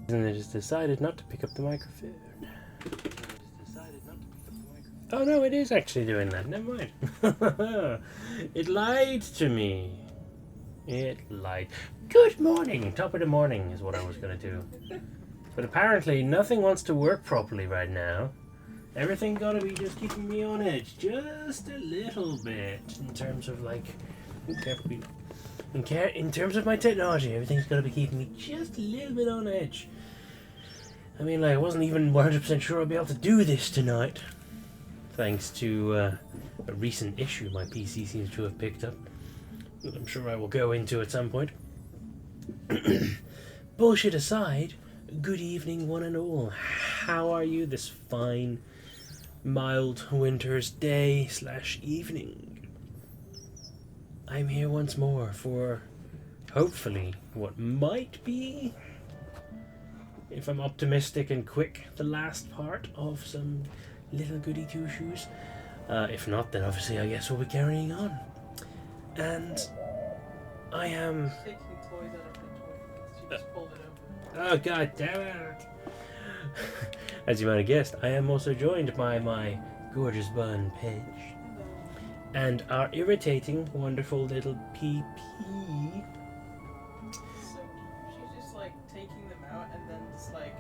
And I just decided not to pick up the microphone. Oh no, it is actually doing that. Never mind. It lied to me. It lied. Good morning. Top of the morning is what I was going to do. But apparently nothing wants to work properly right now. Everything got to be just keeping me on edge. Just a little bit. In terms of like... In terms of my technology, everything's got to be keeping me just a little bit on edge. I mean, like, I wasn't even 100% sure I'd be able to do this tonight. Thanks to a recent issue my PC seems to have picked up. That I'm sure I will go into at some point. Bullshit aside, good evening one and all. How are you this fine, mild winter's day / evening? I'm here once more for, hopefully, what might be, if I'm optimistic and quick, the last part of some little goody two-shoes. If not, then obviously I guess we'll be carrying on. And I am... Taking toys out of the toy. She just pulled it over. Oh, god damn it! As you might have guessed, I am also joined by my gorgeous bun, Paige. And our irritating, wonderful little PP. So she's just like taking them out and then just like,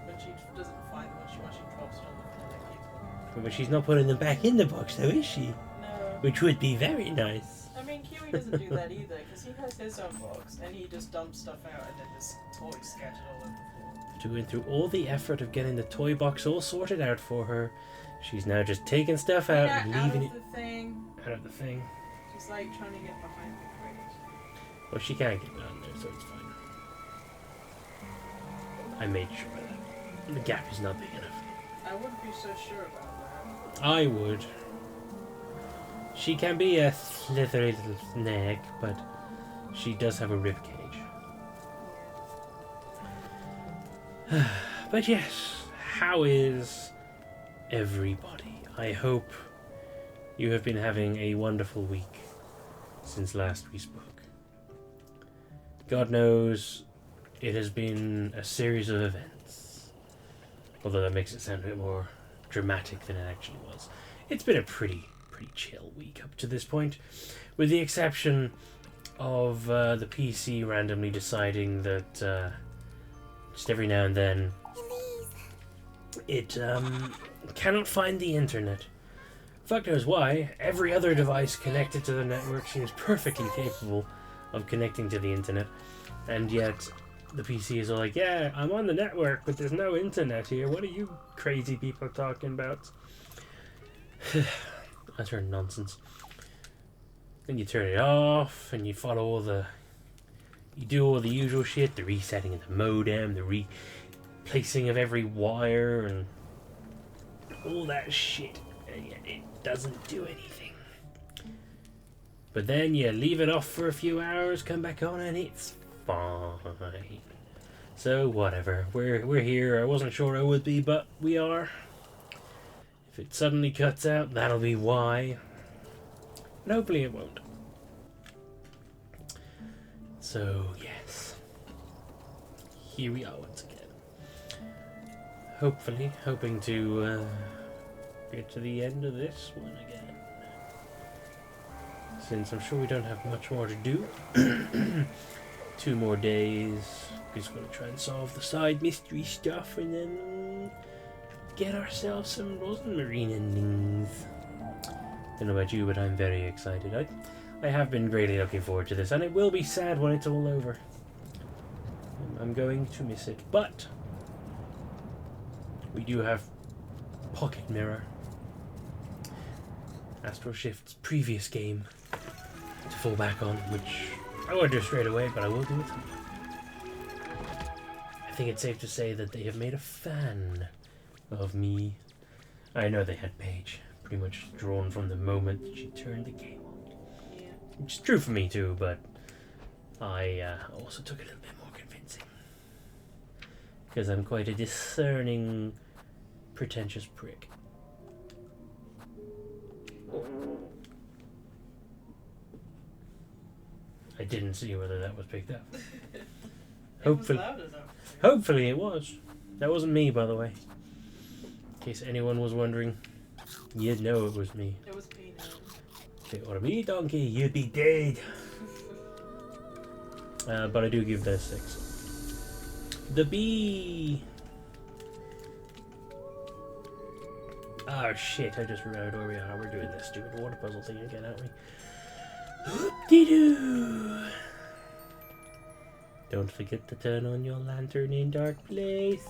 when she doesn't find them when she wants, she drops it on the floor and keeps looking. But she's not putting them back in the box though, is she? No. Which would be very nice. I mean, Kiwi doesn't do that either, because he has his own box and he just dumps stuff out and then just toys scattered all over the floor. Doing through all the effort of getting the toy box all sorted out for her, she's now just taking stuff out and leaving it out of the thing. She's like trying to get behind the crate. Well, she can't get down there, so it's fine. I made sure that the gap is not big enough. I wouldn't be so sure about that. I would. She can be a slithery little snake, but she does have a rib cage. But yes, how is everybody? I hope you have been having a wonderful week since last we spoke. God knows it has been a series of events. Although that makes it sound a bit more dramatic than it actually was. It's been a pretty chill week up to this point, with the exception of the PC randomly deciding that just every now and then it cannot find the internet. Fuck knows why. Every other device connected to the network seems perfectly capable of connecting to the internet, and yet the PC is all like, yeah, I'm on the network, but there's no internet here. What are you crazy people talking about? Utter nonsense. Then you turn it off, and you follow all the... You do all the usual shit, the resetting of the modem, the replacing of every wire, and all that shit. And yet it doesn't do anything. But then you leave it off for a few hours, come back on, and it's fine. So whatever, we're here. I wasn't sure I would be, but we are. If it suddenly cuts out, that'll be why. But hopefully it won't. So yes, here we are once again. Hopefully, hoping to get to the end of this one again. Since I'm sure we don't have much more to do. 2 more days. We're just going to try and solve the side mystery stuff and then get ourselves some Rosemarine endings. Don't know about you, but I'm very excited. I have been greatly looking forward to this, and it will be sad when it's all over. I'm going to miss it, but we do have Pocket Mirror, Astral Shift's previous game, to fall back on, which I won't do straight away, but I will do it. I think it's safe to say that they have made a fan of me. I know they had Paige pretty much drawn from the moment that she turned the game on. Yeah. Which is true for me too, but I also took a little bit more convincing. Because I'm quite a discerning, pretentious prick. I didn't see whether that was picked up. It Hopefully. was loud enough. Hopefully it was. That wasn't me, by the way. In case anyone was wondering. You'd know it was me. It was me, no. If it were me, donkey, you'd be dead. But I do give that 6. The bee. Oh shit, I just remembered where we are. We're doing this stupid water puzzle thing again, aren't we? Hoop-de-doo! Don't forget to turn on your lantern in dark places.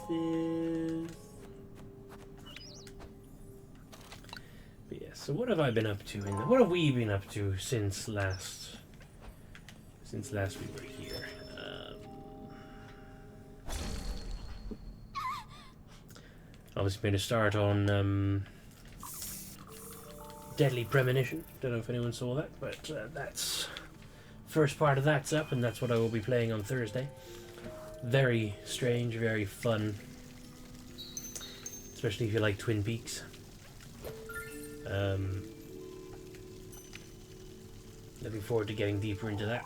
But yeah, so what have I been up to what have we been up to since last we were here? Obviously made a start on Deadly Premonition. Don't know if anyone saw that, but that's first part of that's up, and that's what I will be playing on Thursday. Very strange, very fun, especially if you like Twin Peaks. Looking forward to getting deeper into that.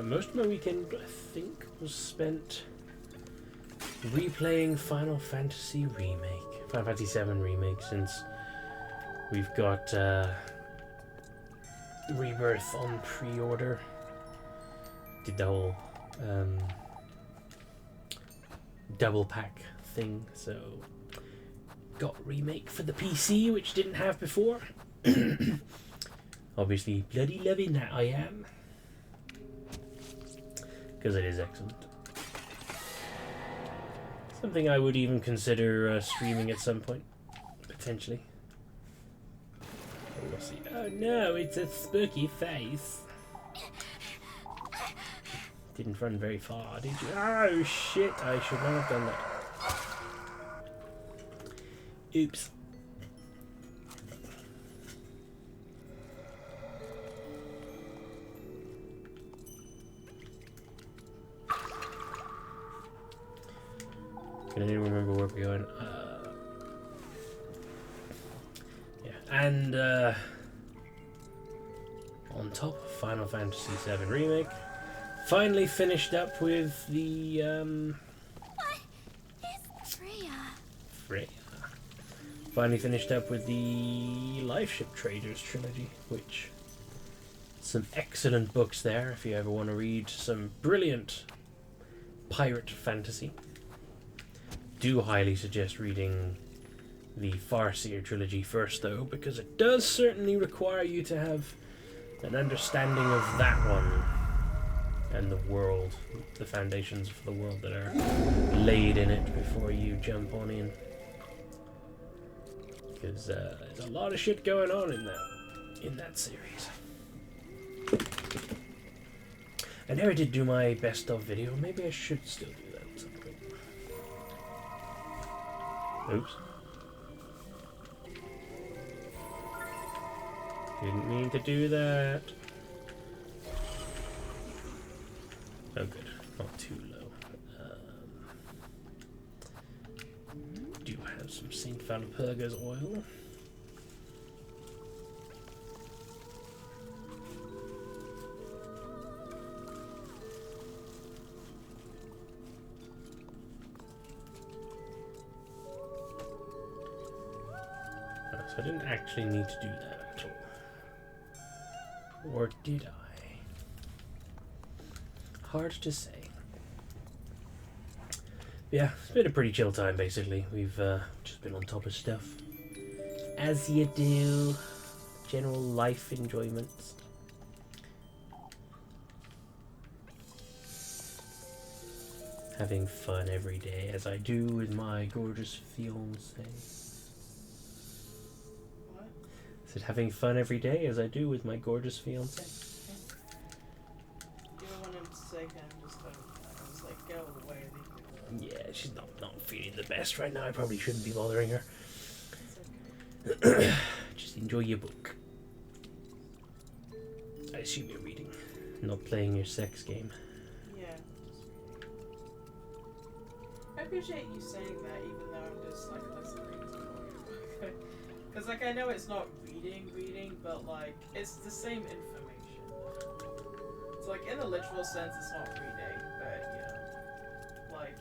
Most of my weekend, I think, was spent replaying Final Fantasy VII Remake, since we've got Rebirth on pre-order. Did the whole double pack thing, so got Remake for the PC, which didn't have before. Obviously bloody loving that I am, because it is excellent. Something I would even consider streaming at some point, potentially. We'll see. Oh no, it's a spooky face. Didn't run very far, did you? Oh shit, I should not have done that. Oops. Can anyone remember where we're going? Yeah, and on top of Final Fantasy VII Remake, finally finished up with the What is Freya? Freya. Finally finished up with the Life Ship Traders trilogy, which some excellent books there if you ever want to read some brilliant pirate fantasy. Do highly suggest reading the Farseer trilogy first, though, because it does certainly require you to have an understanding of that one and the world, the foundations for the world that are laid in it before you jump on in. Because there's a lot of shit going on in that series. I never did do my best of video. Maybe I should still do that at some point. Oops. Didn't mean to do that. Oh good, not too low. Do have some St. Valpurga's oil. So I didn't actually need to do that at all. Or did I? Hard to say. Yeah, it's been a pretty chill time basically. We've just been on top of stuff. As you do. General life enjoyments. Having fun every day, as I do with my gorgeous fiancée. What? I said having fun every day, as I do with my gorgeous fiancée. You don't want him to say him, just I was like, get out of the way, leave me alone. Yeah, she's not feeling the best right now. I probably shouldn't be bothering her. It's okay. Just enjoy your book. I assume you're reading, not playing your sex game. Yeah. I appreciate you saying that, even though I'm just like listening to you. Because like I know it's not reading, but like it's the same information. It's like like in the literal sense, it's not reading, but you know, like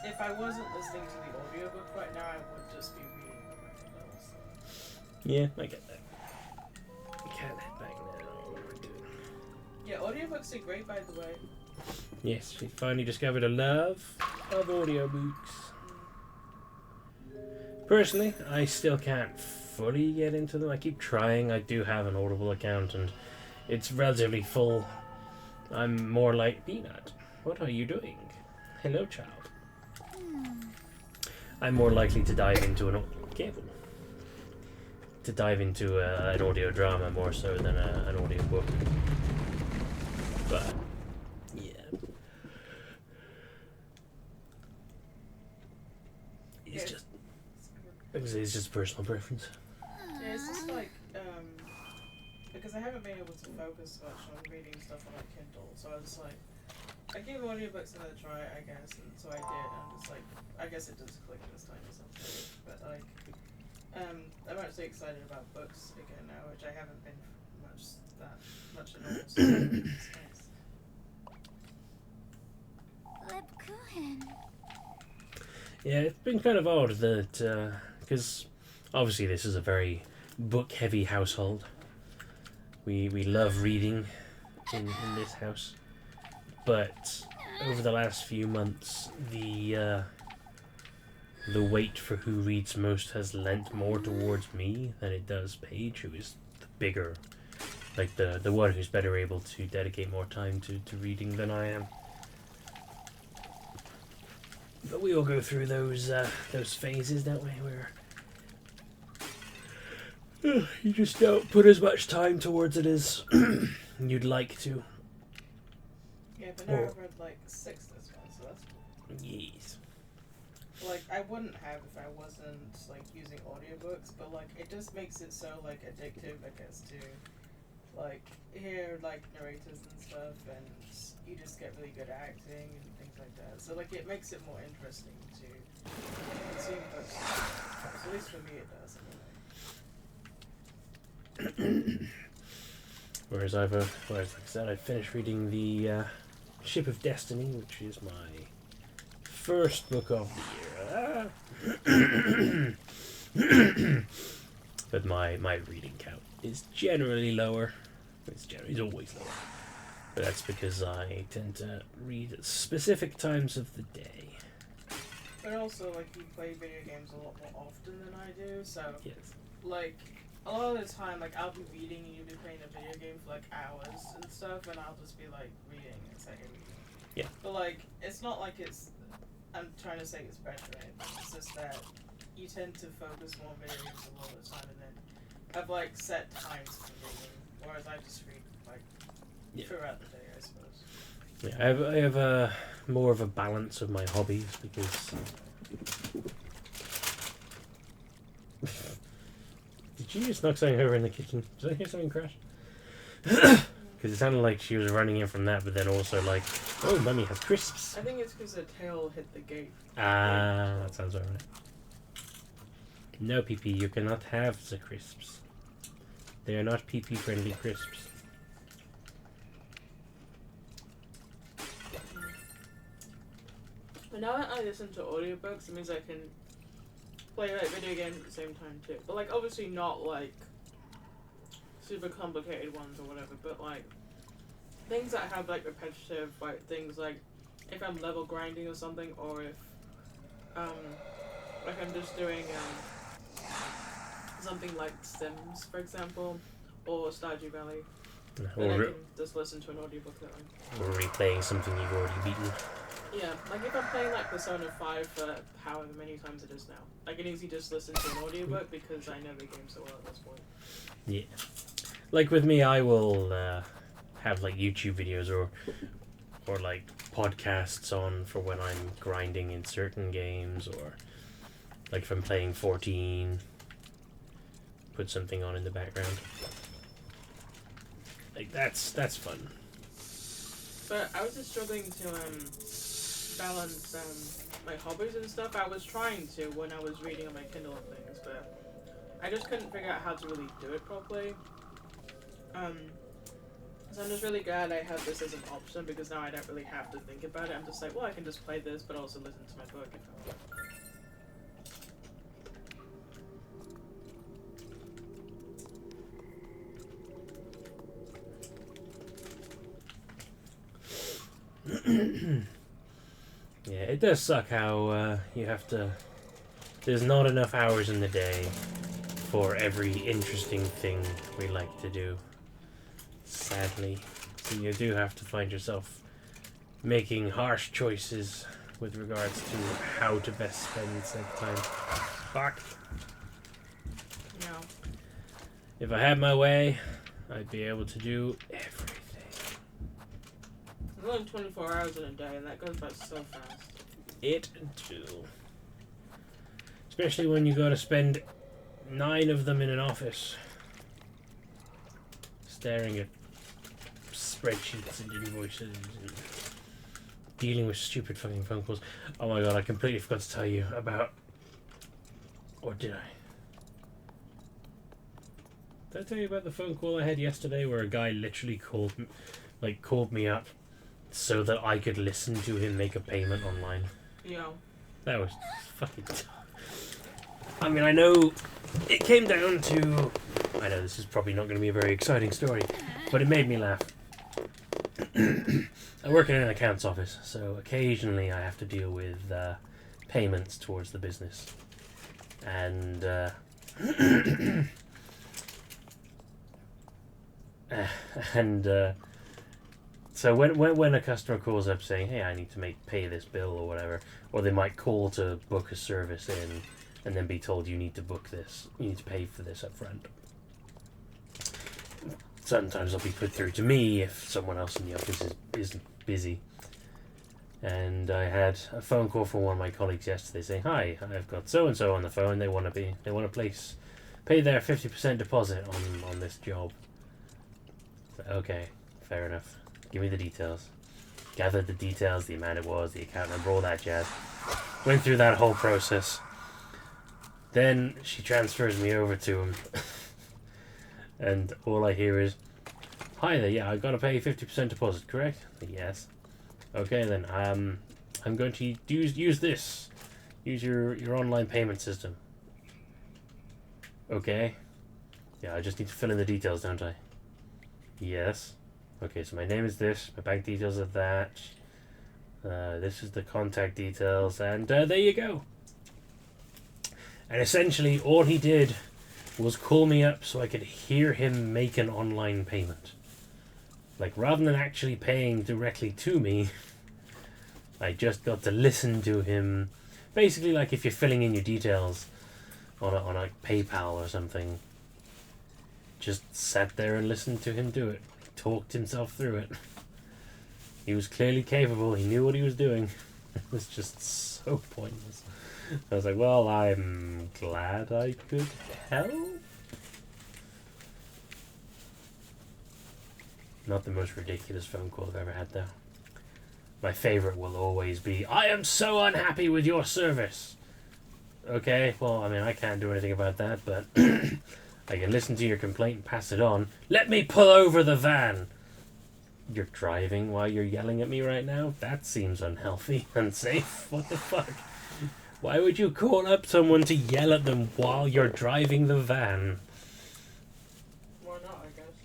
if I wasn't listening to the audiobook right now, I would just be reading on my Kindle. So. Yeah, I get that. I can't head back now. Yeah, audiobooks are great, by the way. Yes, we finally discovered a love of audiobooks. Personally, I still can't fully get into them. I keep trying. I do have an Audible account and it's relatively full. I'm more like, Peanut, what are you doing? Hello, child. I'm more likely to dive into an an audio drama more so than an audio book. But yeah, it's just personal preference. Yeah, it's just like because I haven't been able to focus much on reading stuff on my Kindle, so I was like, I gave audiobooks another try, I guess, and so I did, and it's like, I guess it does click this time or something, but like, I'm actually excited about books again now, which I haven't been much at all, so it's nice. Lebkuchen. Yeah, it's been kind of odd that, because obviously this is a very book-heavy household. We love reading in this house, but over the last few months, the weight for who reads most has lent more towards me than it does Paige, who is the bigger, like the one who's better able to dedicate more time to reading than I am. But we all go through those phases, don't we? Where you just don't put as much time towards it as you'd like to. Yeah, but now I've read like 6 this month, so that's cool. Yes. Like, I wouldn't have if I wasn't like using audiobooks, but like it just makes it so like addictive, I guess, to like hear like narrators and stuff, and you just get really good acting and things like that. So like it makes it more interesting to consume books. So at least for me it does anyway. Whereas like I said, I finished reading the Ship of Destiny, which is my first book of the year. But my reading count is generally lower. It's always lower. But that's because I tend to read at specific times of the day. But also, like, you play video games a lot more often than I do, so Yes. like a lot of the time, like I'll be reading and you'll be playing a video game for like hours and stuff, and I'll just be like reading and second reading. Yeah. But like, it's not like I'm trying to say it's better or anything. It's just that you tend to focus more on video games a lot of the time, and then have like set times for reading, whereas I just read like throughout the day, I suppose. Yeah, I have more of a balance of my hobbies because. Did you just knock something over in the kitchen? Did I hear something crash? Because it sounded like she was running in from that, but then also like, oh, Mummy has crisps. I think it's because her tail hit the gate. Ah, that sounds about right. No, PP, you cannot have the crisps. They are not PP friendly crisps. But now that I listen to audiobooks, it means I can play like video games at the same time too. But like obviously not like super complicated ones or whatever, but like things that have like repetitive like things like if I'm level grinding or something, or if like I'm just doing something like Sims, for example, or Stardew Valley. Then I can just listen to an audiobook that way. Or replaying something you've already beaten. Yeah, like if I'm playing like Persona 5 for however many times it is now, I can easily just listen to an audiobook because I know the game so well at this point. Yeah. Like with me, I will have like YouTube videos or like podcasts on for when I'm grinding in certain games, or like if I'm playing 14, put something on in the background. Like that's fun. But I was just struggling to balance my hobbies and stuff. I was trying to when I was reading on my Kindle and things, but I just couldn't figure out how to really do it properly. So I'm just really glad I have this as an option because now I don't really have to think about it. I'm just like, well, I can just play this, but also listen to my book if I want. Yeah, it does suck how you have to. There's not enough hours in the day for every interesting thing we like to do. Sadly. So you do have to find yourself making harsh choices with regards to how to best spend said time. Fuck. Yeah. If I had my way, I'd be able to do everything. There's only 24 hours in a day, and that goes by so fast. It too. Especially when you gotta spend 9 of them in an office. Staring at spreadsheets and invoices and dealing with stupid fucking phone calls. Oh my god, I completely forgot to tell you about... Or did I? Did I tell you about the phone call I had yesterday where a guy literally called me up so that I could listen to him make a payment online? Yeah. That was fucking... I mean, I know it came down to... I know this is probably not going to be a very exciting story, but it made me laugh. I work in an accounts office, so occasionally I have to deal with payments towards the business. And... So when a customer calls up saying, hey, I need to pay this bill or whatever, or they might call to book a service in and then be told you need to book this, you need to pay for this up front. Sometimes I'll be put through to me if someone else in the office is busy. And I had a phone call from one of my colleagues yesterday saying, hi, I've got so-and-so on the phone, they want to pay their 50% deposit on this job. So, okay, fair enough. Give me the details. Gathered the details, the amount it was, the account number, all that jazz. Went through that whole process. Then she transfers me over to him. And all I hear is, hi there, yeah, I've got to pay 50% deposit, correct? Yes. Okay then, I'm going to use this. Use your online payment system. Okay. Yeah, I just need to fill in the details, don't I? Yes. Okay, so my name is this, my bank details are that, this is the contact details, and there you go. And essentially, all he did was call me up so I could hear him make an online payment. Like, rather than actually paying directly to me, I just got to listen to him. Basically, like if you're filling in your details on a PayPal or something, just sat there and listened to him do it. Talked himself through it. He was clearly capable. He knew what he was doing. It was just so pointless. I was like, well, I'm glad I could help. Not the most ridiculous phone call I've ever had, though. My favorite will always be, I am so unhappy with your service. Okay, well, I mean, I can't do anything about that, but I can listen to your complaint and pass it on. Let me pull over the van. You're driving while you're yelling at me right now? That seems unhealthy. Unsafe? What the fuck? Why would you call up someone to yell at them while you're driving the van? Why not, I guess?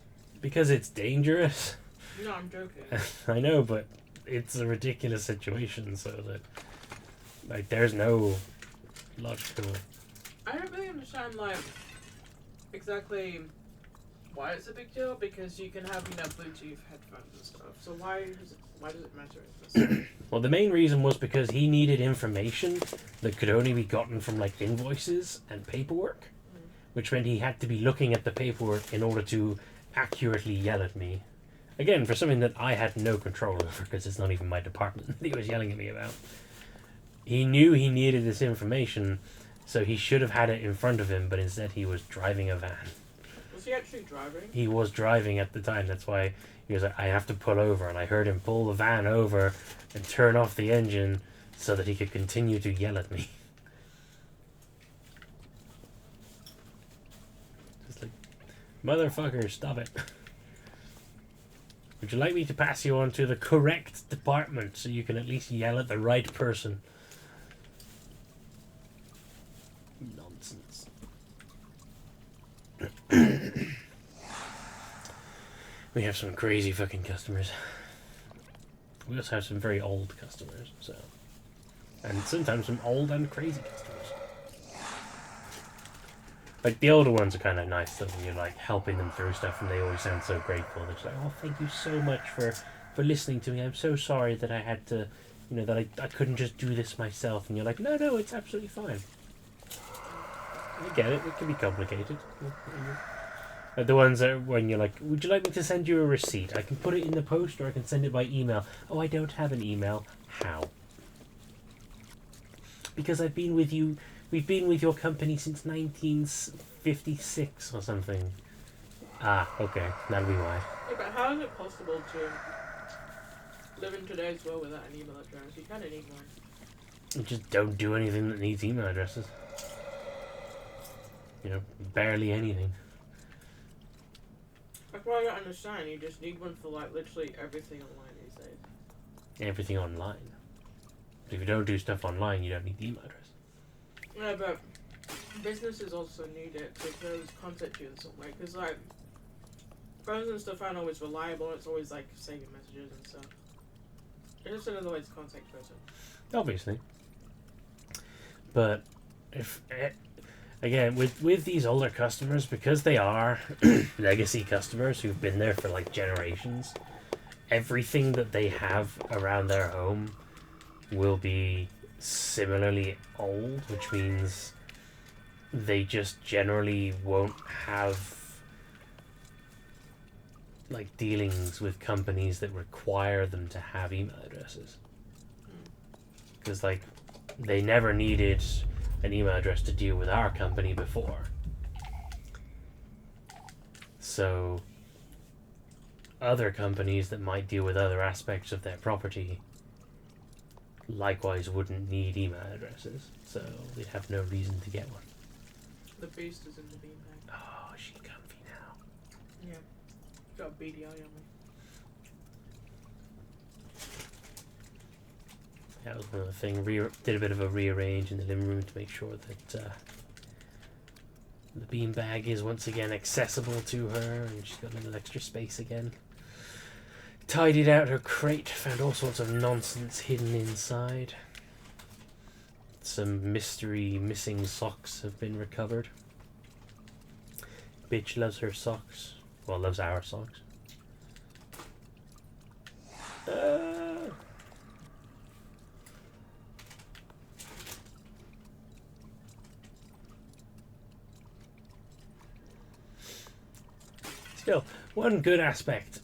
Because it's dangerous. No, I'm joking. I know, but it's a ridiculous situation, so that, like, there's no logical... I don't really understand, like, exactly why it's a big deal, because you can have, Bluetooth headphones and stuff. So why does it matter if it's... Well, the main reason was because he needed information that could only be gotten from, like, invoices and paperwork, which meant he had to be looking at the paperwork in order to accurately yell at me. Again, for something that I had no control over, because it's not even my department that he was yelling at me about. He knew he needed this information, so he should have had it in front of him, but instead he was driving a van. Was he actually driving? He was driving at the time, that's why he was like, I have to pull over, and I heard him pull the van over and turn off the engine so that he could continue to yell at me. Just like, motherfucker, stop it. Would you like me to pass you on to the correct department so you can at least yell at the right person? Nonsense. We have some crazy fucking customers. We also have some very old customers, so... And sometimes some old and crazy customers. Like, the older ones are kind of nice, though, when you're, like, helping them through stuff, and they always sound so grateful. They're just like, oh, thank you so much for listening to me. I'm so sorry that I had to, you know, that I couldn't just do this myself. And you're like, no, it's absolutely fine. I get it. It can be complicated. The ones that when you're like, would you like me to send you a receipt? I can put it in the post or I can send it by email. Oh, I don't have an email. How? Because we've been with your company since 1956 or something. Ah, okay. That'll be why. Yeah, but how is it possible to live in today's world without an email address? You kind of need one. You just don't do anything that needs email addresses. You know, barely anything. That's what I don't understand. You just need one for, like, literally everything online these days. Everything online. But if you don't do stuff online, you don't need the email address. Yeah, but businesses also need it because contact you in some way. Because, like, phones and stuff aren't always reliable. It's always, like, saving messages and stuff. It's just another way to contact a person. Obviously. But, if... Again, with these older customers, because they are legacy customers who've been there for, like, generations, everything that they have around their home will be similarly old, which means they just generally won't have, like, dealings with companies that require them to have email addresses. Because, like, they never needed an email address to deal with our company before. So other companies that might deal with other aspects of their property likewise wouldn't need email addresses, so they'd have no reason to get one. The beast is in the beanbag. Oh, is she comfy now? Yeah. Got a beady eye on me. That was another thing. Did a bit of a rearrange in the living room to make sure that the beanbag is once again accessible to her, and she's got a little extra space again. Tidied out her crate, found all sorts of nonsense hidden inside. Some mystery missing socks have been recovered. Bitch loves her socks. Well, loves our socks. Still, one good aspect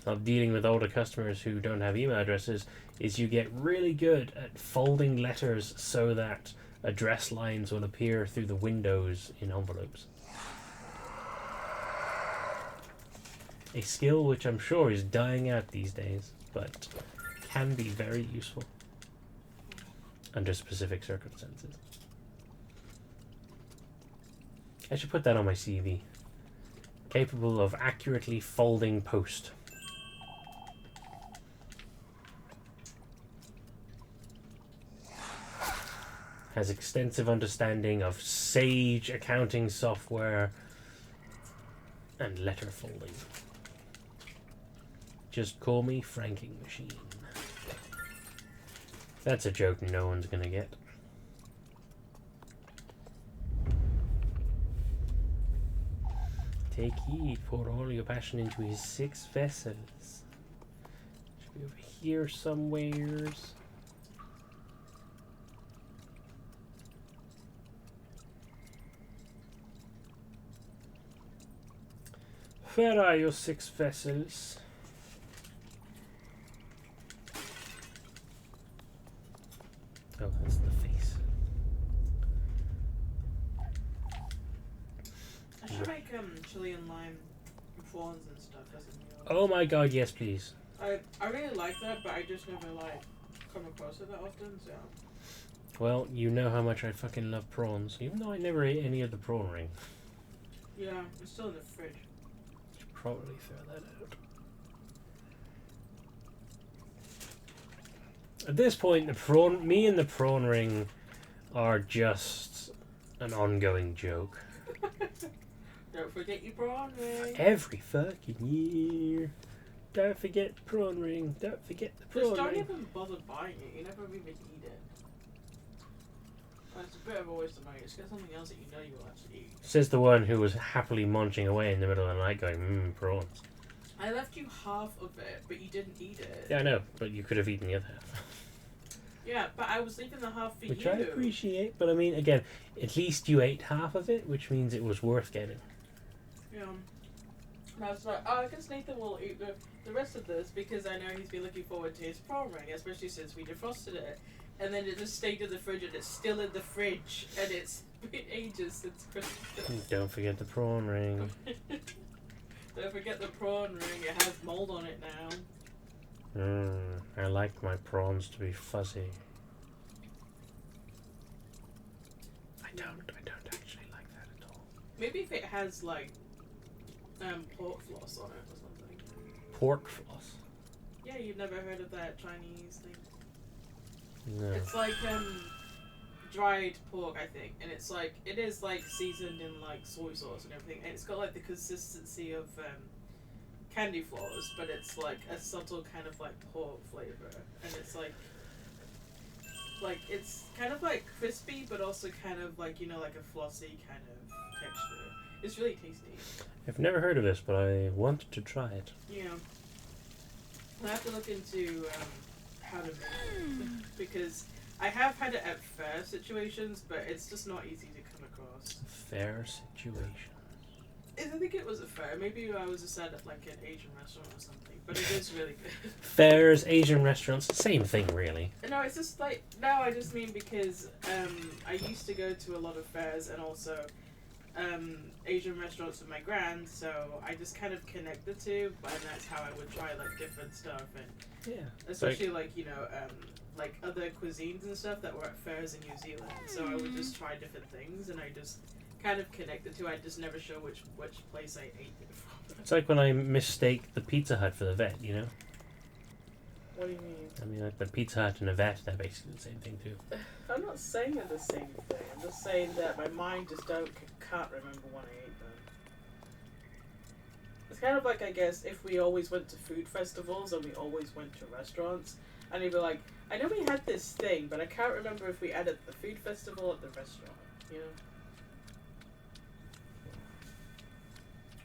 of dealing with older customers who don't have email addresses is you get really good at folding letters so that address lines will appear through the windows in envelopes. A skill which I'm sure is dying out these days, but can be very useful under specific circumstances. I should put that on my CV. Capable of accurately folding post. Has extensive understanding of Sage accounting software and letter folding. Just call me Franking Machine. That's a joke no one's gonna get. Take heed, pour all your passion into his 6 vessels. Should be over here somewheres. Where are your 6 vessels? Oh, that's the face. I should make chili and lime prawns and stuff as a meal. Oh my god, yes please. I really like that, but I just never like come across it that often, so. Well, you know how much I fucking love prawns, even though I never ate any of the prawn ring. Yeah, it's still in the fridge. Should probably throw that out. At this point, me and the prawn ring are just an ongoing joke. Don't forget your prawn ring. Every fucking year. Don't forget the prawn ring. Don't forget the prawn Just don't ring. even bother buying it. You never even eat it. Well, it's a bit of a waste of money. Just get something else that you know you will actually eat. Says the one who was happily munching away in the middle of the night going, prawns. I left you half of it, but you didn't eat it. Yeah, I know, but you could have eaten the other half. Yeah, but I was leaving the half for Which you. I appreciate, but I mean, again, at least you ate half of it, which means it was worth getting. Yeah. And I was like, oh, I guess Nathan will eat the rest of this because I know he's been looking forward to his prawn ring, especially since we defrosted it. And then it just stayed in the fridge and it's still in the fridge and it's been ages since Christmas. Don't forget the prawn ring. Don't forget the prawn ring, it has mold on it now. I like my prawns to be fuzzy. I don't actually like that at all. Maybe if it has like pork floss on it or something. Pork floss? Yeah, you've never heard of that Chinese thing? No. It's like dried pork, I think, and it's like it is like seasoned in like soy sauce and everything, and it's got like the consistency of candy floss, but it's like a subtle kind of like pork flavor, and it's like it's kind of like crispy, but also kind of like, you know, like a flossy kind of texture. It's really tasty. I've never heard of this, but I want to try it. Yeah. I have to look into how to make it because I have had it at fair situations, but it's just not easy to come across. Fair situation. I think it was a fair. Maybe I was just at like an Asian restaurant or something, but it is really good. Fairs, Asian restaurants, same thing really. No, it's just like, no, I just mean because I used to go to a lot of fairs and also Asian restaurants with my grand, so I just kind of connect the two, and that's how I would try like different stuff, and Yeah. especially like, you know, like other cuisines and stuff that were at fairs in New Zealand. So I would just try different things, and I just kind of connect the two. I just never show which place I ate it from. It's like when I mistake the Pizza Hut for the vet, you know? What do you mean? I mean, like the Pizza Hut and a vet, they're basically the same thing too. I'm not saying they're the same thing. I'm just saying that my mind just can't remember when I ate them. It's kind of like, I guess, if we always went to food festivals and we always went to restaurants, and you'd be like, I know we had this thing, but I can't remember if we had it at the food festival or at the restaurant, you know?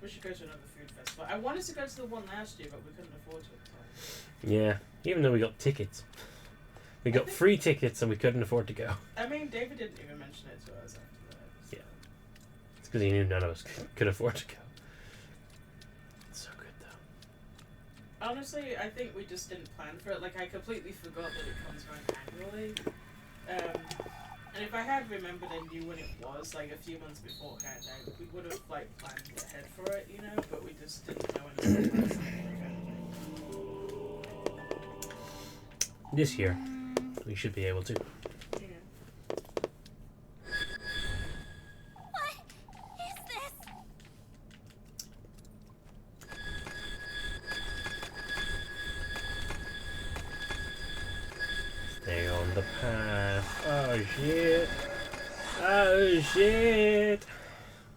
We should go to another food festival. I wanted to go to the one last year, but we couldn't afford it at the time. Yeah, even though we got tickets. We got free tickets and we couldn't afford to go. I mean, David didn't even mention it to us after that. So. Yeah. It's because he knew none of us could afford to go. It's so good though. Honestly, I think we just didn't plan for it. Like, I completely forgot that it comes around annually. And if I had remembered and knew when it was, like a few months beforehand, we would have like planned ahead for it, you know. But we just didn't know until last minute. This year, we should be able to. Yeah. What is this? Stay on the path. Oh shit. Oh shit.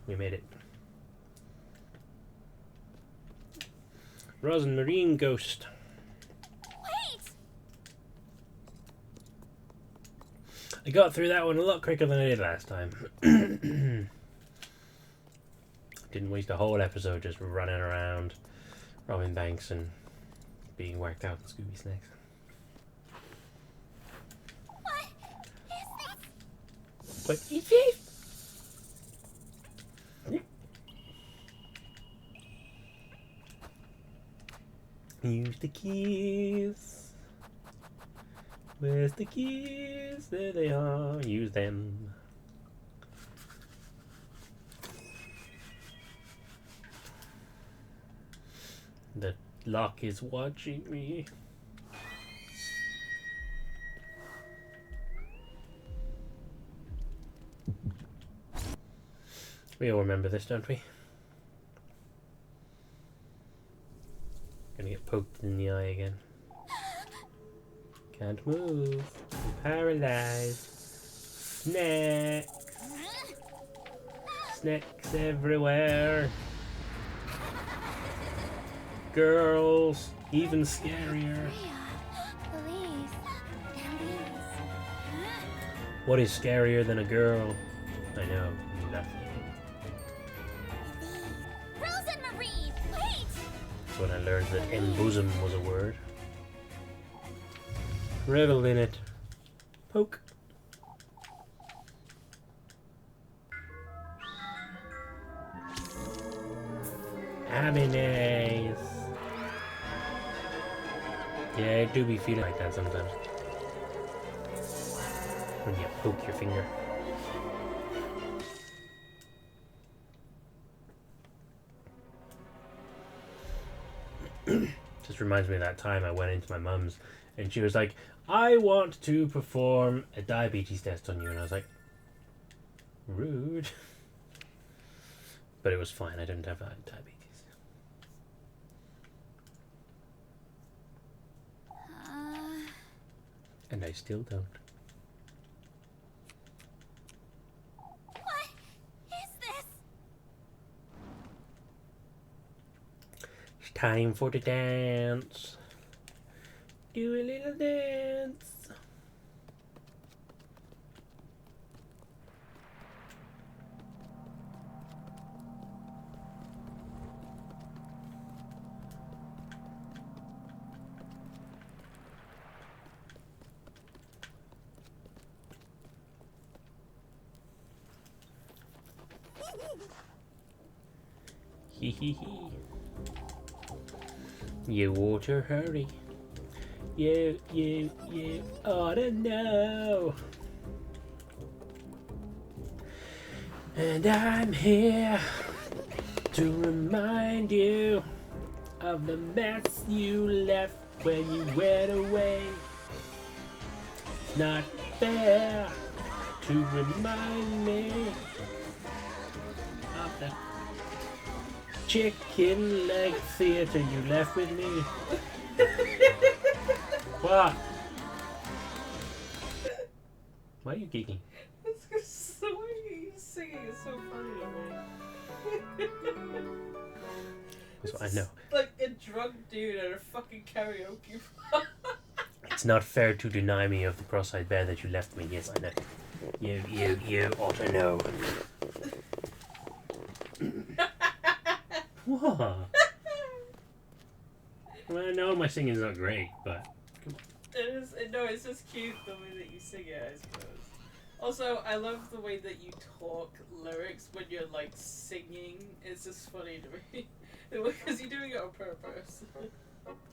We made it. Rosin Marine Ghost. Wait! I got through that one a lot quicker than I did last time. Didn't waste a whole episode just running around, robbing banks and being worked out in Scooby Snacks. What is this? But is it? Use the keys. Where's the keys? There they are. Use them. The lock is watching me. We all remember this, don't we? Gonna get poked in the eye again. Can't move. I'm paralyzed. Snacks. Snacks everywhere. Girls. Even scarier. Please. Please. What is scarier than a girl? I know. Nothing. Rosemary, wait! That's when I learned that embosom was a word. Revel in it. Poke. Happiness. Yeah, I do be feeling like that sometimes. When you poke your finger. Just reminds me of that time I went into my mum's and she was like, I want to perform a diabetes test on you. And I was like, rude. But it was fine. I didn't have diabetes. And I still don't. What is this? It's time for the dance. Do a little dance. Hee hee hee. You water hurry. You ought to know. And I'm here to remind you of the mess you left when you went away. It's not fair to remind me of the chicken leg theater you left with me. What? Why are you geeking? It's just the way you singing is so funny to me. So I know. Like a drunk dude at a fucking karaoke bar. It's not fair to deny me of the cross-eyed bear that you left me. Yes, I know. You ought to know. What? Well, I know my singing's not great, but It's just cute the way that you sing it, I suppose. Also, I love the way that you talk lyrics when you're like singing. It's just funny to me. Because you're doing it on purpose.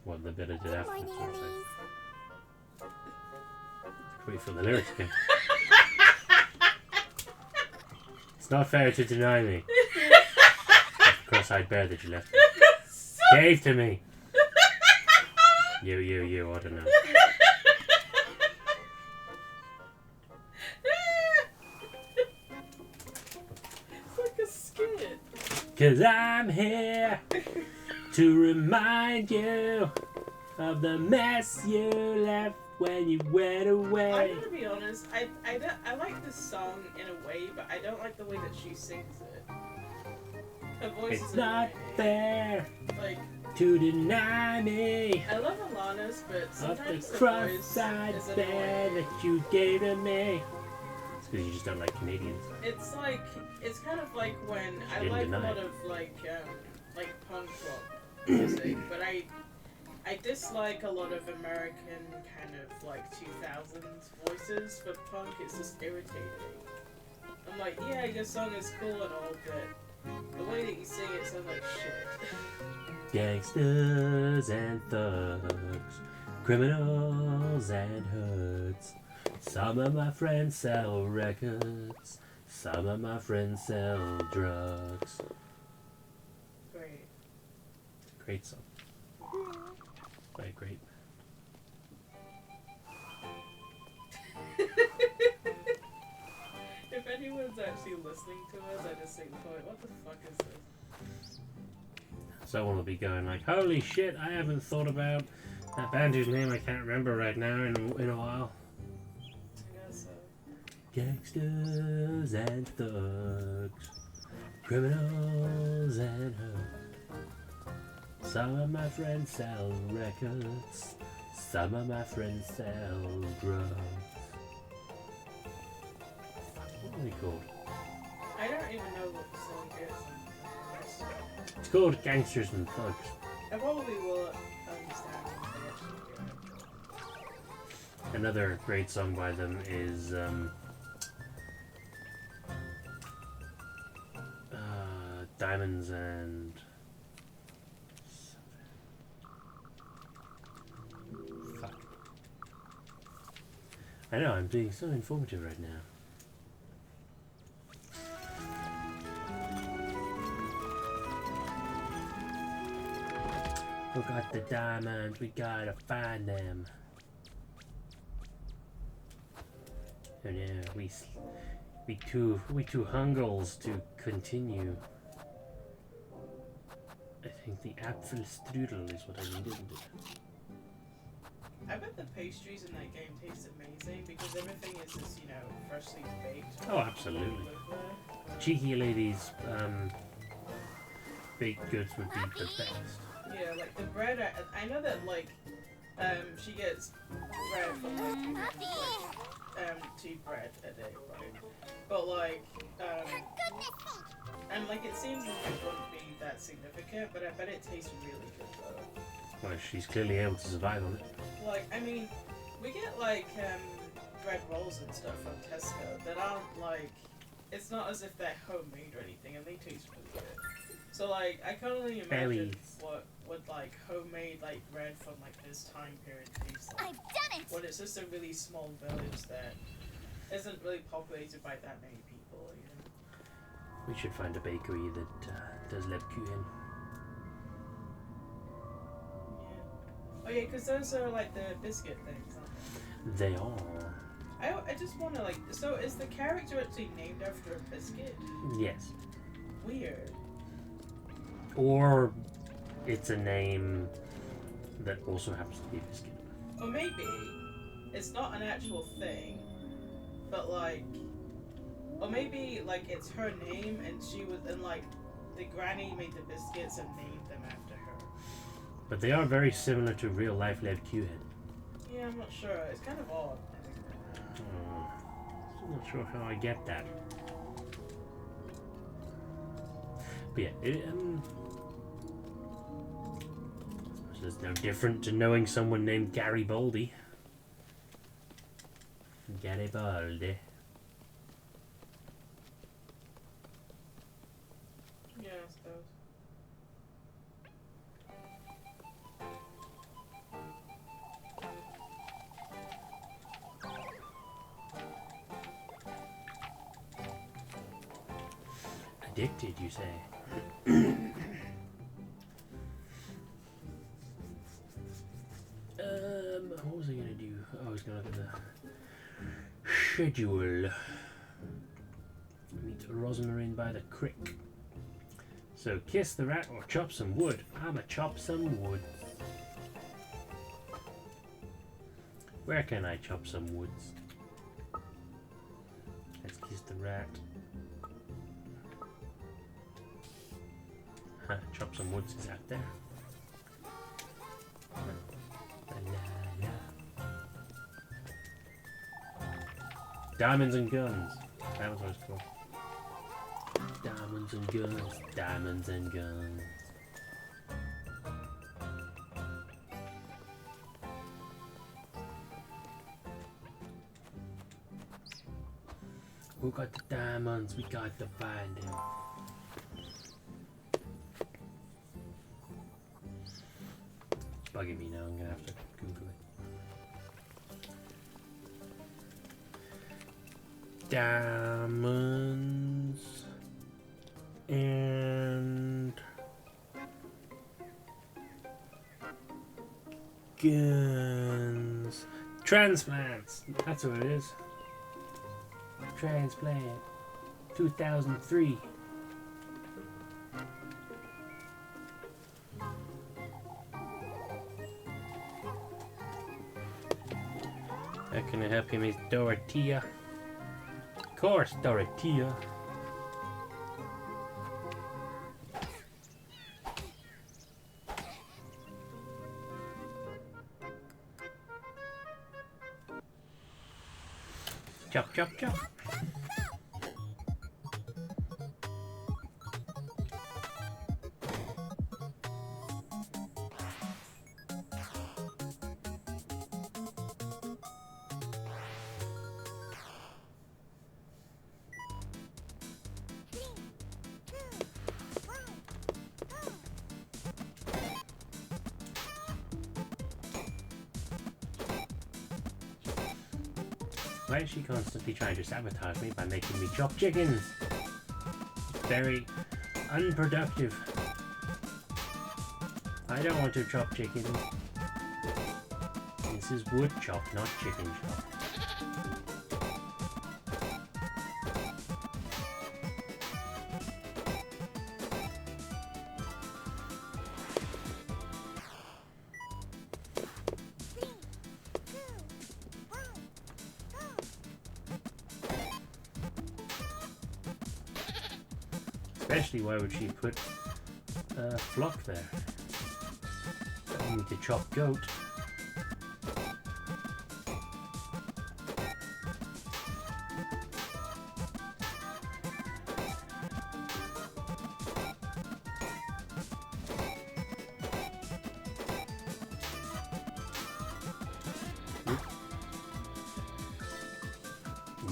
well, the bit I did after. Morning, Elise. Wait for the lyrics again. It's not fair to deny me. That's the cross-eyed bear that you left me. Gave to me. You ought to know. It's like a skit. 'Cause I'm here to remind you of the mess you left when you went away. I'm gonna be honest, I like this song in a way, but I don't like the way that she sings it. Her voice It's is not annoying. fair Like, to deny me I love Alana's, but of the sometimes the voice cross-eyed is bear annoying. that you gave to me. It's because you just don't like Canadians. It's like, it's kind of like when I didn't like a deny lot it. of like punk rock music, but I dislike a lot of American kind of like 2000s voices for punk. It's just irritating. I'm like, yeah, your song is cool and all, but the way that you sing it sounds like shit. Gangsters and thugs, criminals and hoods. Some of my friends sell records, some of my friends sell drugs. Great. Great song. Quite great. If anyone's actually listening to us, I just think, what the fuck is this? Someone will be going like, holy shit, I haven't thought about That band whose name I can't remember right now in a while. I guess so. Gangsters and thugs, criminals and hoods. Some of my friends sell records, some of my friends sell drugs. What are they called? I don't even know what the song is. It's called Gangsters and Thugs. I probably will understand when I actually hear it. Another great song by them is Diamonds and fuck. I know, I'm being so informative right now. We got the diamonds, we gotta find them. Oh no, we too hungles to continue. I think the apfel strudel is what I need, isn't it? I bet the pastries in that game taste amazing because everything is just, you know, freshly baked. Oh, absolutely. Cheeky Lady's baked goods would be the best. Yeah, like the bread, I know that, like, she gets bread from, like, 2 bread a day, right? But, like, and, like, it seems like it wouldn't be that significant, but I bet it tastes really good, though. Well, she's clearly able to survive on it. Like, I mean, we get, like, bread rolls and stuff from Tesco that aren't, like, it's not as if they're homemade or anything, and they taste really good. So, like, I can only imagine what would, like, homemade, like, bread from, like, this time period taste like. I've done it! When it's just a really small village that isn't really populated by that many people, you know? We should find a bakery that does Lebkuchen. Yeah. Oh, yeah, because those are, like, the biscuit things, aren't They are. I just want to, like, so is the character actually named after a biscuit? Yes. Weird. Or it's a name that also happens to be biscuit. Or maybe it's not an actual thing, but like, or maybe like it's her name and she was, and like the granny made the biscuits and named them after her. But they are very similar to real life Lebkuchen. Yeah, I'm not sure. It's kind of odd. I'm not sure how I get that. But yeah, it's no different to knowing someone named Garibaldi. Garibaldi. Yeah, I suppose. Addicted, you say? What was I gonna do? Oh, I was gonna look at the schedule. Meet Rosmarin by the creek. So kiss the rat or chop some wood. I'ma chop some wood. Where can I chop some woods? Let's kiss the rat. Huh, chop some woods is out there. Diamonds and guns. That was what it's called. Diamonds and guns. Diamonds and guns. Who got the diamonds? We got to find them. It's bugging me now. I'm gonna have to Google it. Diamonds and guns. Transplants. That's what it is. Transplant. 2003. How can I help you, Miss Dorothea? Of course, Dorothea. Chop, chop, chop. Why is she constantly trying to sabotage me by making me chop chickens? It's very unproductive. I don't want to chop chickens. This is wood chop, not chicken chop. Especially, why would she put a flock there? I need to chop goat.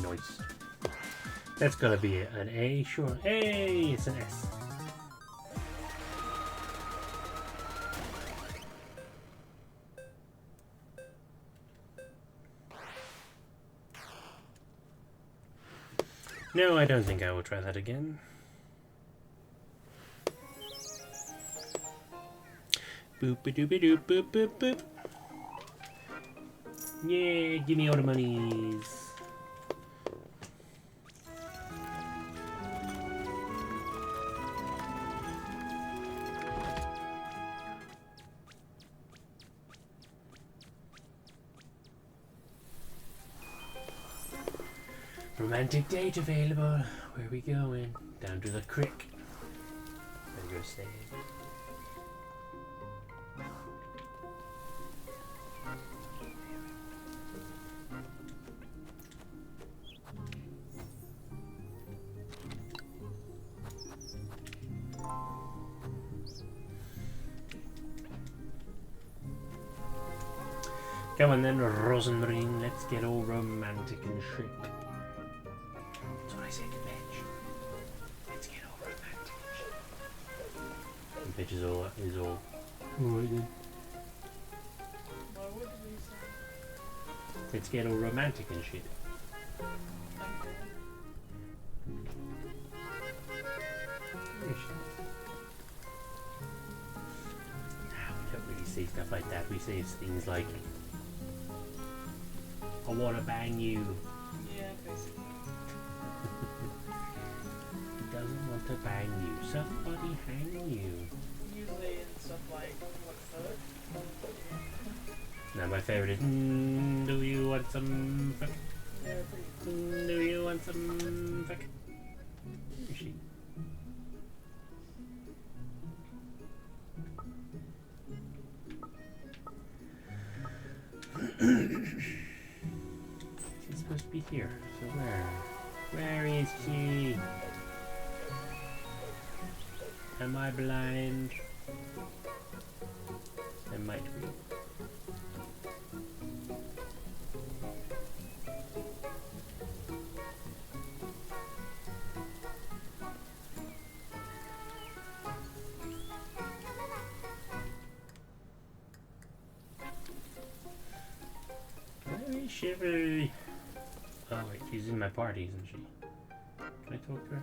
Nice. That's gotta be an A, sure. Hey, it's an S. No, I don't think I will try that again. Boop a doop a doop boop boop boop. Yeah, give me all the monies. Romantic date available. Where are we going? Down to the creek. Better go save. Come on then, Rosenmarine, let's get all romantic and shit. That's what I said to Bitch. Let's get all romantic and shit. And Bitch is all alright then. Well, what did we say? Let's get all romantic and shit. We don't really say stuff like that. We say things like, I wanna bang you. Yeah, basically. He doesn't want to bang you. Somebody hang you. Usually in stuff like what foot. Now my favorite is, do you want some fuck? Yeah, pretty. Do you want some fuck? Where is she? She's supposed to be here. So where? Where is she? Am I blind? I might be. Where is Shivery? Oh wait, she's in my party, isn't she? Can I talk to her?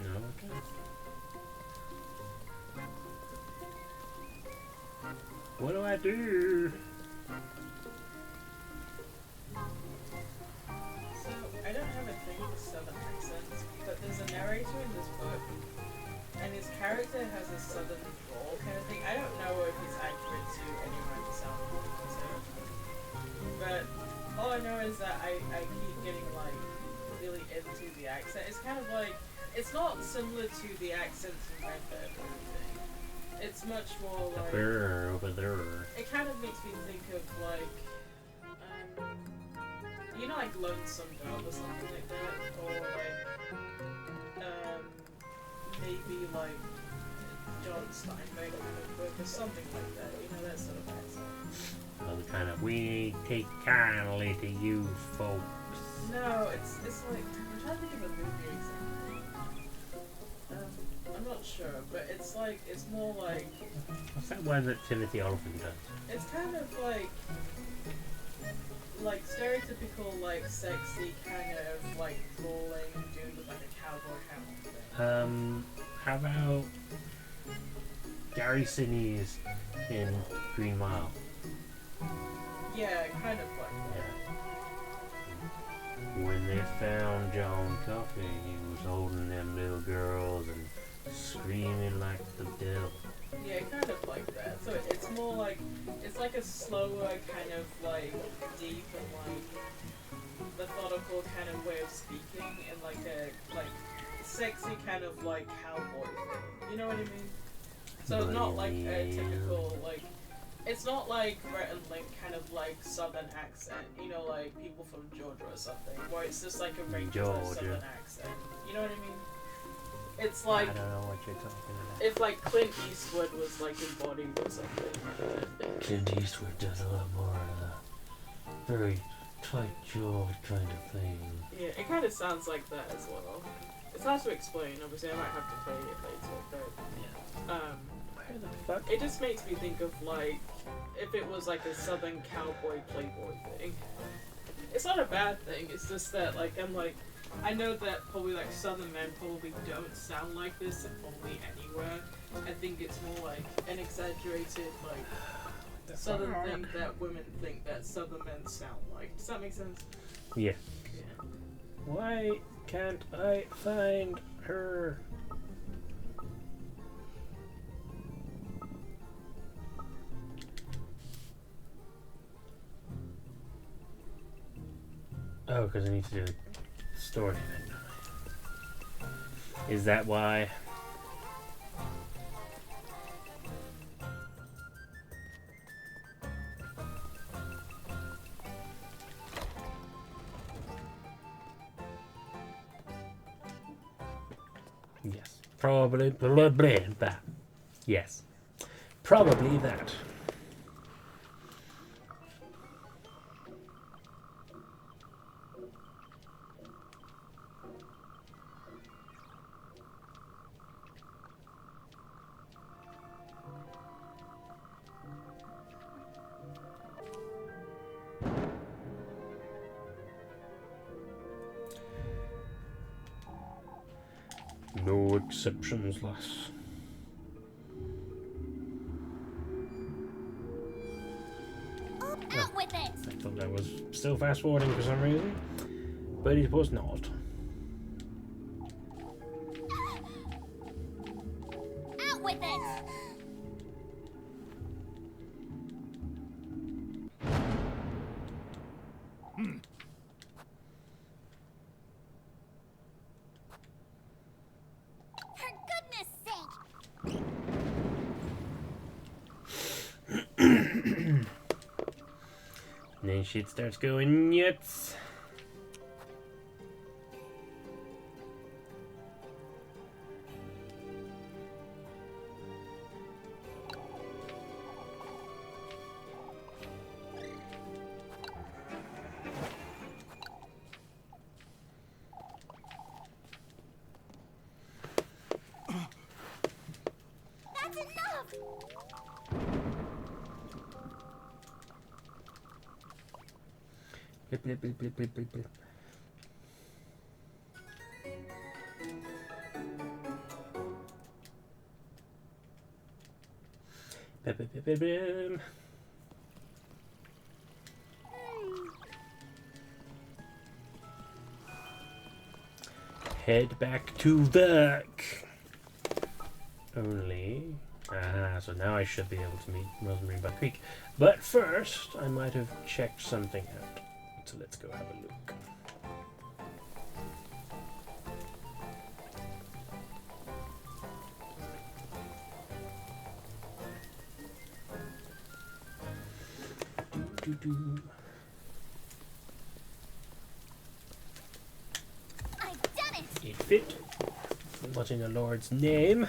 No, I can't. What do I do? So, I don't have a thing for southern accents, but there's a narrator in this book, and his character has a southern drawl kind of thing. I don't know if it's accurate to anyone to sound so, but all I know know is that I keep getting like really into the accent. It's kind of like it's not similar to the accents in Red Dead or anything. It's much more like over there. it kind of makes me think of like you know, like Lonesome Dove or something like that, or like maybe like John Steinbeck or something like that. You know, that sort of accent. Well, the kind of we take kindly to you folks. No, it's like I'm trying to think of a movie example. I'm not sure, but it's like it's more like What's that one that Timothy Olyphant does? it's kind of like stereotypical like sexy kind of like drawling dude with like a cowboy hat thing. How about Gary Sinise in Green Mile? Yeah, kind of like that. When they found John Coffey, he was holding them little girls and screaming like the devil. Yeah, kind of like that. So it's more like it's like a slower kind of like deep and like methodical kind of way of speaking and like a like sexy kind of like cowboy thing. You know what I mean? So it's not like a typical like it's not like Rhett and Link kind of like southern accent, you know, like people from Georgia or something, where it's just like a regular southern accent. You know what I mean? It's like I don't know what you're talking about. if like Clint Eastwood was like embodied or something. Clint Eastwood does a lot more of the very tight jaw kind of thing. Yeah, it kind of sounds like that as well. It's hard to explain. Obviously, I might have to play it later, but Yeah. Where the fuck? it just makes me think of like if it was like a southern cowboy playboy thing. It's not a bad thing. It's just that like I'm like I know that probably like southern men probably don't sound like this probably anywhere. I think it's more like an exaggerated like southern thing that women think that southern men sound like. Does that make sense? Yeah. Yeah. Why can't I find her? Oh, because I need to do a story event. Is that why? Yes. Probably that. Yes. Probably that. No exceptions, lass. Out with it! I thought I was still fast forwarding for some reason, but it was not. Out with it! For goodness sake! And then shit starts going nuts. That's enough! Blip, blip, blip, blip, blip, blip, blip. Blip, blip, blip, blip, blip. Head back to work. Only. So now I should be able to meet Rosemary by Creek. But first, I might have checked something out. so let's go have a look. Do. I've done it! It fit. What in the Lord's name?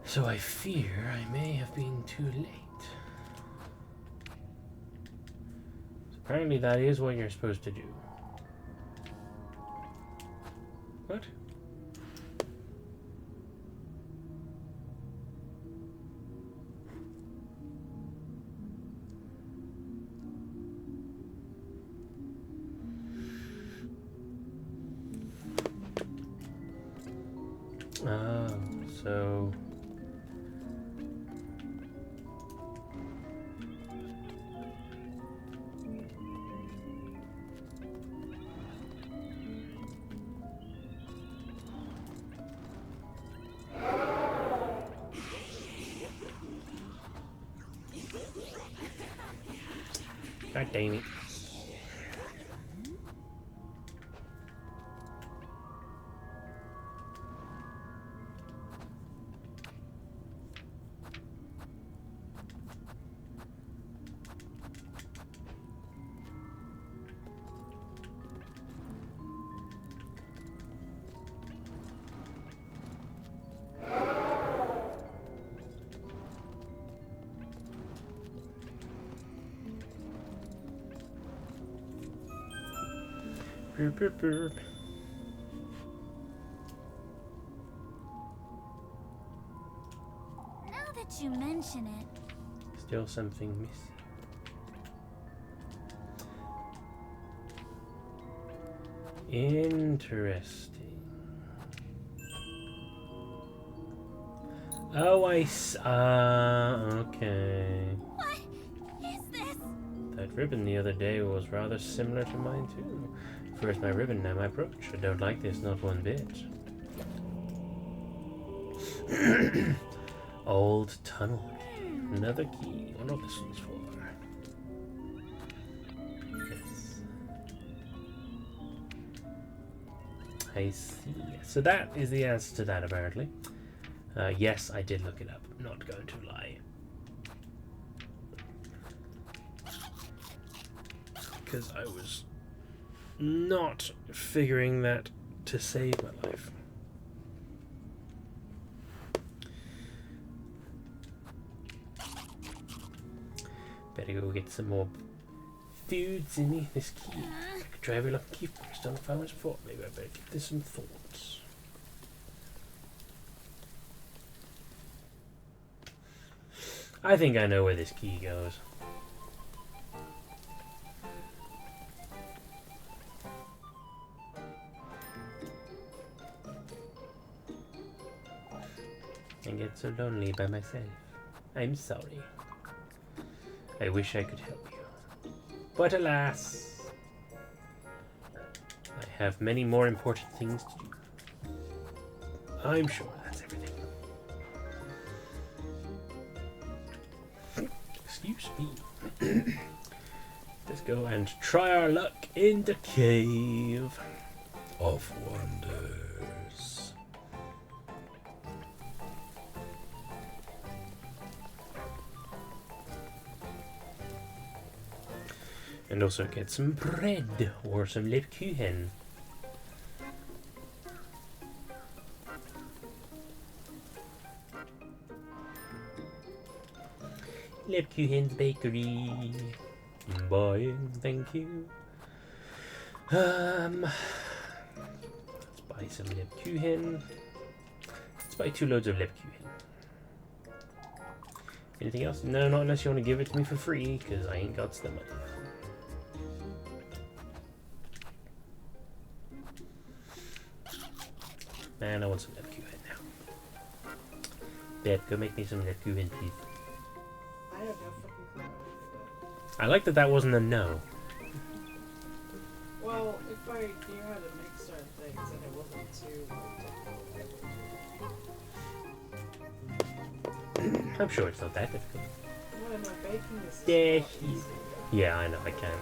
So I fear I may have been too late. So apparently that is what you're supposed to do. What? Oh, so... God dang it. Burp, burp, burp. Now that you mention it, Still something missing. Interesting. Oh, okay. what is this? That ribbon the other day was rather similar to mine too. First my ribbon, now my brooch. I don't like this, not one bit. Old tunnel. Another key. What all this one's for? Yes. I see. So that is the answer to that, apparently. Yes, I did look it up. Not going to lie. Because I was not figuring that to save my life. Better go get some more foods in me. This key. I could try every lucky key first. Don't know if I was for. Maybe I better give this some thoughts. I think I know where this key goes. I get so lonely by myself. I'm sorry. I wish I could help you. But alas, I have many more important things to do. I'm sure that's everything. Excuse me. Let's go and try our luck in the cave of wonders. And also get some bread or some Lebkuchen. Lebkuchen's bakery. Buying, thank you. Let's buy some Lebkuchen. Let's buy 2 loads of Lebkuchen. Anything else? No, not unless you want to give it to me for free, because I ain't got the money. Man, I want some Nepcuen now. Dad, go make me some Nepcuen, please. I have no fucking clue. I like that that wasn't a no. Well, if I knew how to make certain things and it wasn't too I'm sure it's not that difficult. no, my baking is Yeah. not easy. Yeah, I know, I can't.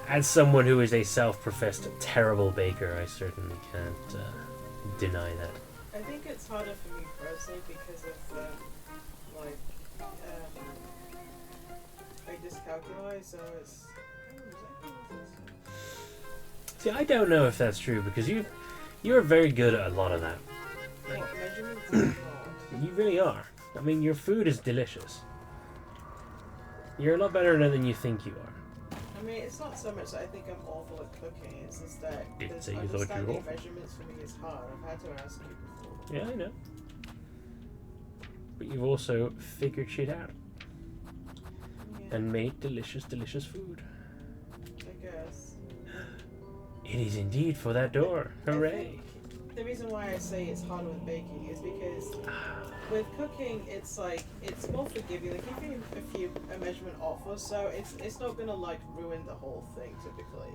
As someone who is a self-professed terrible baker, I certainly can't deny that. I think it's harder for me personally because of I dyscalculize, so it's. See, I don't know if that's true, because you're very good at a lot of that. What measurements are not. You really are. I mean, your food is delicious. You're a lot better at it than you think you are. I mean, it's not so much that I think I'm awful at cooking, it's just that Didn't say you thought you were understanding awful. measurements for me is hard. I've had to ask you before. Yeah, I know. But you've also figured shit out Yeah, and made delicious, delicious food. I guess. It is indeed for that door. Hooray! The reason why I say it's hard with baking is because with cooking, it's like it's more forgiving. Like if you a measurement off or so, it's not gonna like ruin the whole thing typically.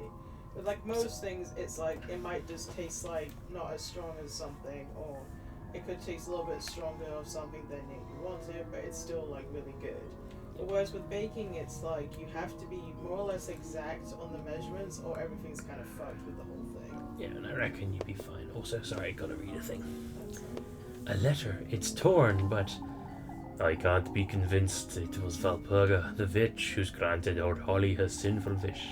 But like most things, it's like it might just taste like not as strong as something, or it could taste a little bit stronger of something than you wanted, but it's still like really good. But whereas with baking, it's like you have to be more or less exact on the measurements, or everything's kind of fucked with the whole thing. Yeah, and I reckon you'd be fine. Also, sorry, I gotta read a thing. A letter. It's torn, but I can't be convinced it was Valpurga, the witch, who's granted Old Holly her sinful wish.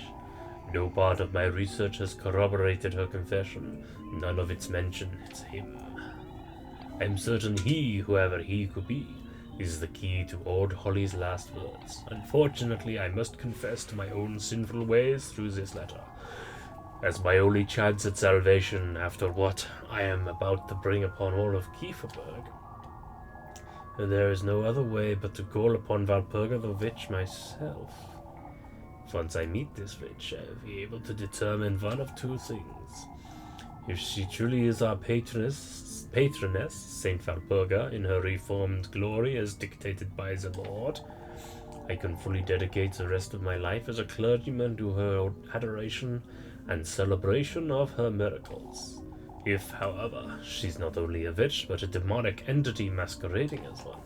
No part of my research has corroborated her confession. None of it's mentioned. It's him. I'm certain he, whoever he could be, is the key to Old Holly's last words. Unfortunately, I must confess to my own sinful ways through this letter, as my only chance at salvation after what I am about to bring upon all of Kieferberg. There is no other way but to call upon Valpurga the witch myself. Once I meet this witch, I will be able to determine one of two things. If she truly is our patroness, Saint Valpurga, in her reformed glory as dictated by the Lord, I can fully dedicate the rest of my life as a clergyman to her adoration and celebration of her miracles. If, however, she's not only a witch, but a demonic entity masquerading as one,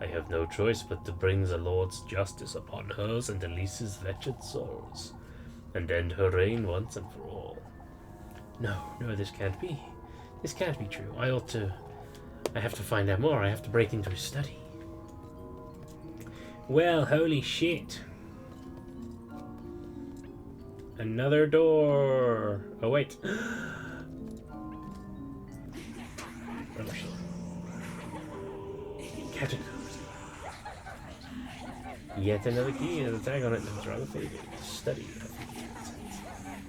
I have no choice but to bring the Lord's justice upon hers and Elise's wretched souls, and end her reign once and for all. No, this can't be. This can't be true. I have to find out more. I have to break into his study. Well, holy shit. Another door. Oh, wait. Oh, shit. Catacombs. Yet another key and a tag on it that was rather faded. Study.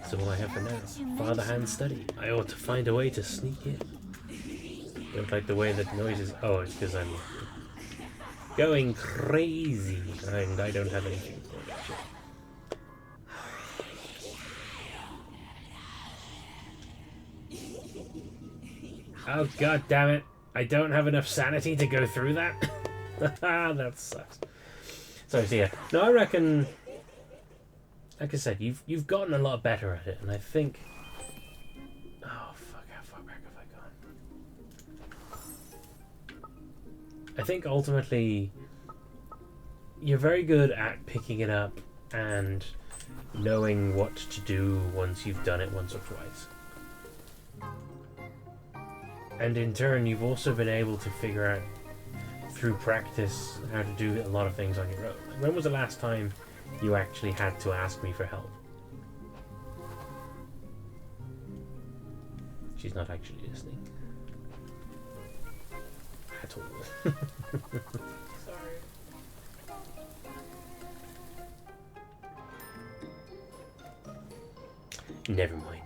So all I have for now. Father Hand study. I ought to find a way to sneak in. Don't like the way that noise is. Oh, it's because I'm going crazy and I don't have anything for that shit. Oh, god damn it. I don't have enough sanity to go through that. That sucks. So yeah. No, I reckon, like I said, you've gotten a lot better at it, and I think, oh fuck, how far back have I gone? I think ultimately you're very good at picking it up and knowing what to do once you've done it once or twice. And in turn, you've also been able to figure out, through practice, how to do a lot of things on your own. Like, when was the last time you actually had to ask me for help? She's not actually listening. At all. Sorry. Never mind.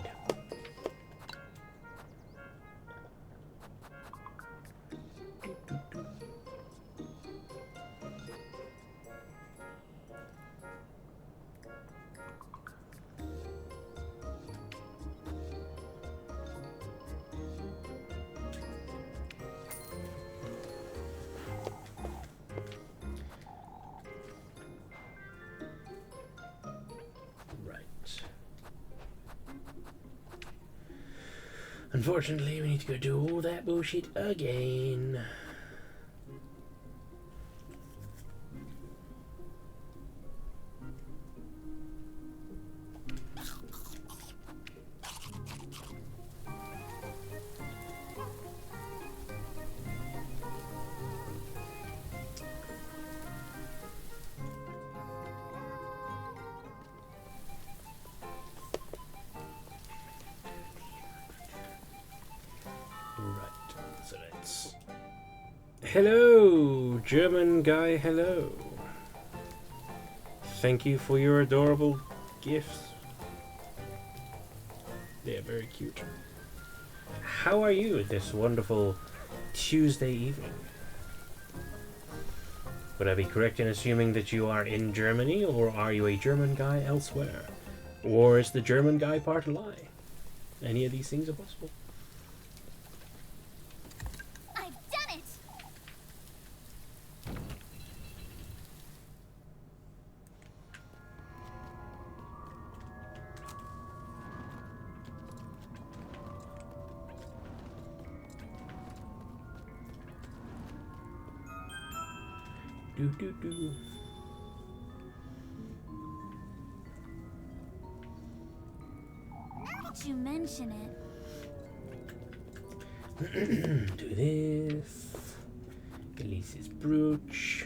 Unfortunately, we need to go do all that bullshit again. So let's... Hello, German guy, hello. Thank you for your adorable gifts. They're very cute. How are you this wonderful Tuesday evening? Would I be correct in assuming that you are in Germany, or are you a German guy elsewhere? Or is the German guy part a lie? Any of these things are possible. I've done it! Do do do. Now that you mention it. Do this. Elise's brooch.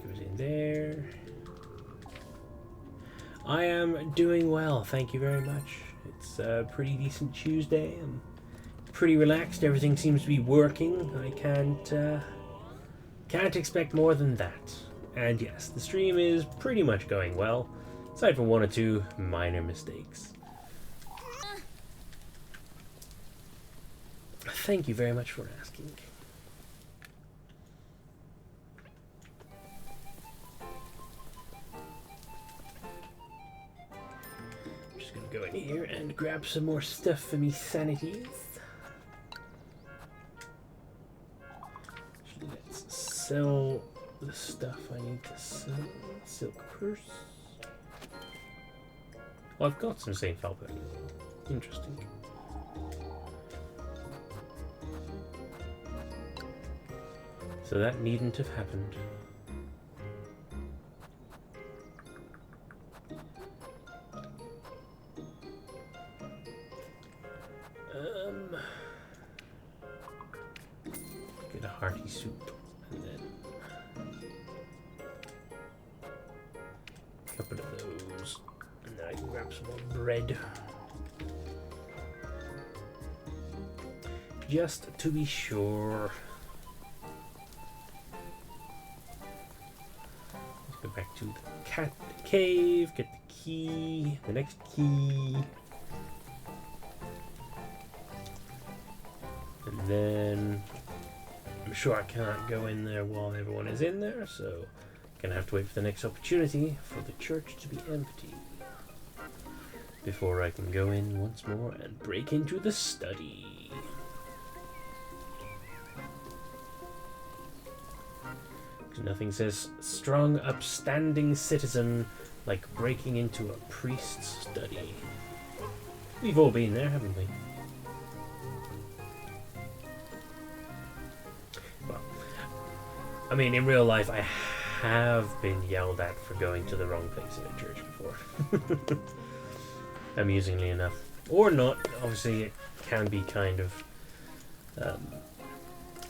Goes in there. I am doing well, thank you very much. It's a pretty decent Tuesday. I'm pretty relaxed. Everything seems to be working. I can't expect more than that. And yes, the stream is pretty much going well, aside from one or two minor mistakes. Thank you very much for asking. I'm just gonna go in here and grab some more stuff for me sanities. Let's sell the stuff I need to sell. Silk purse. Well, I've got some St. Falbert. Interesting. So that needn't have happened. Get a hearty soup and then a couple of those. And then I can grab some more bread. Just to be sure. Let's go back to the cat cave, get the key, the next key. And then I'm sure I can't go in there while everyone is in there, so gonna have to wait for the next opportunity for the church to be empty before I can go in once more and break into the study. Because nothing says strong, upstanding citizen like breaking into a priest's study. We've all been there, haven't we? Well, I mean, in real life, I have been yelled at for going to the wrong place in a church before. Amusingly enough. Or not. Obviously, it can be kind of...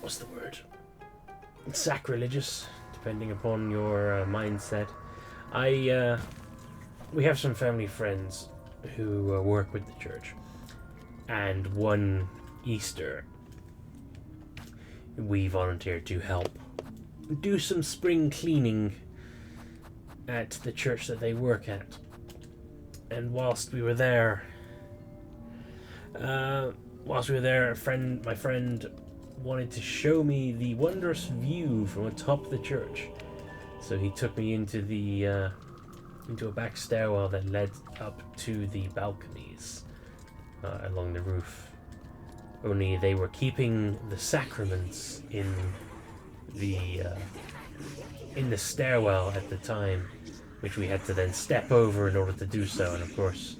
what's the word? Sacrilegious, depending upon your mindset. We have some family friends who work with the church. And one Easter, we volunteered to help do some spring cleaning at the church that they work at. And whilst we were there, my friend wanted to show me the wondrous view from atop the church. So he took me into the into a back stairwell that led up to the balconies along the roof. Only they were keeping the sacraments in the stairwell at the time, which we had to then step over in order to do so. And of course,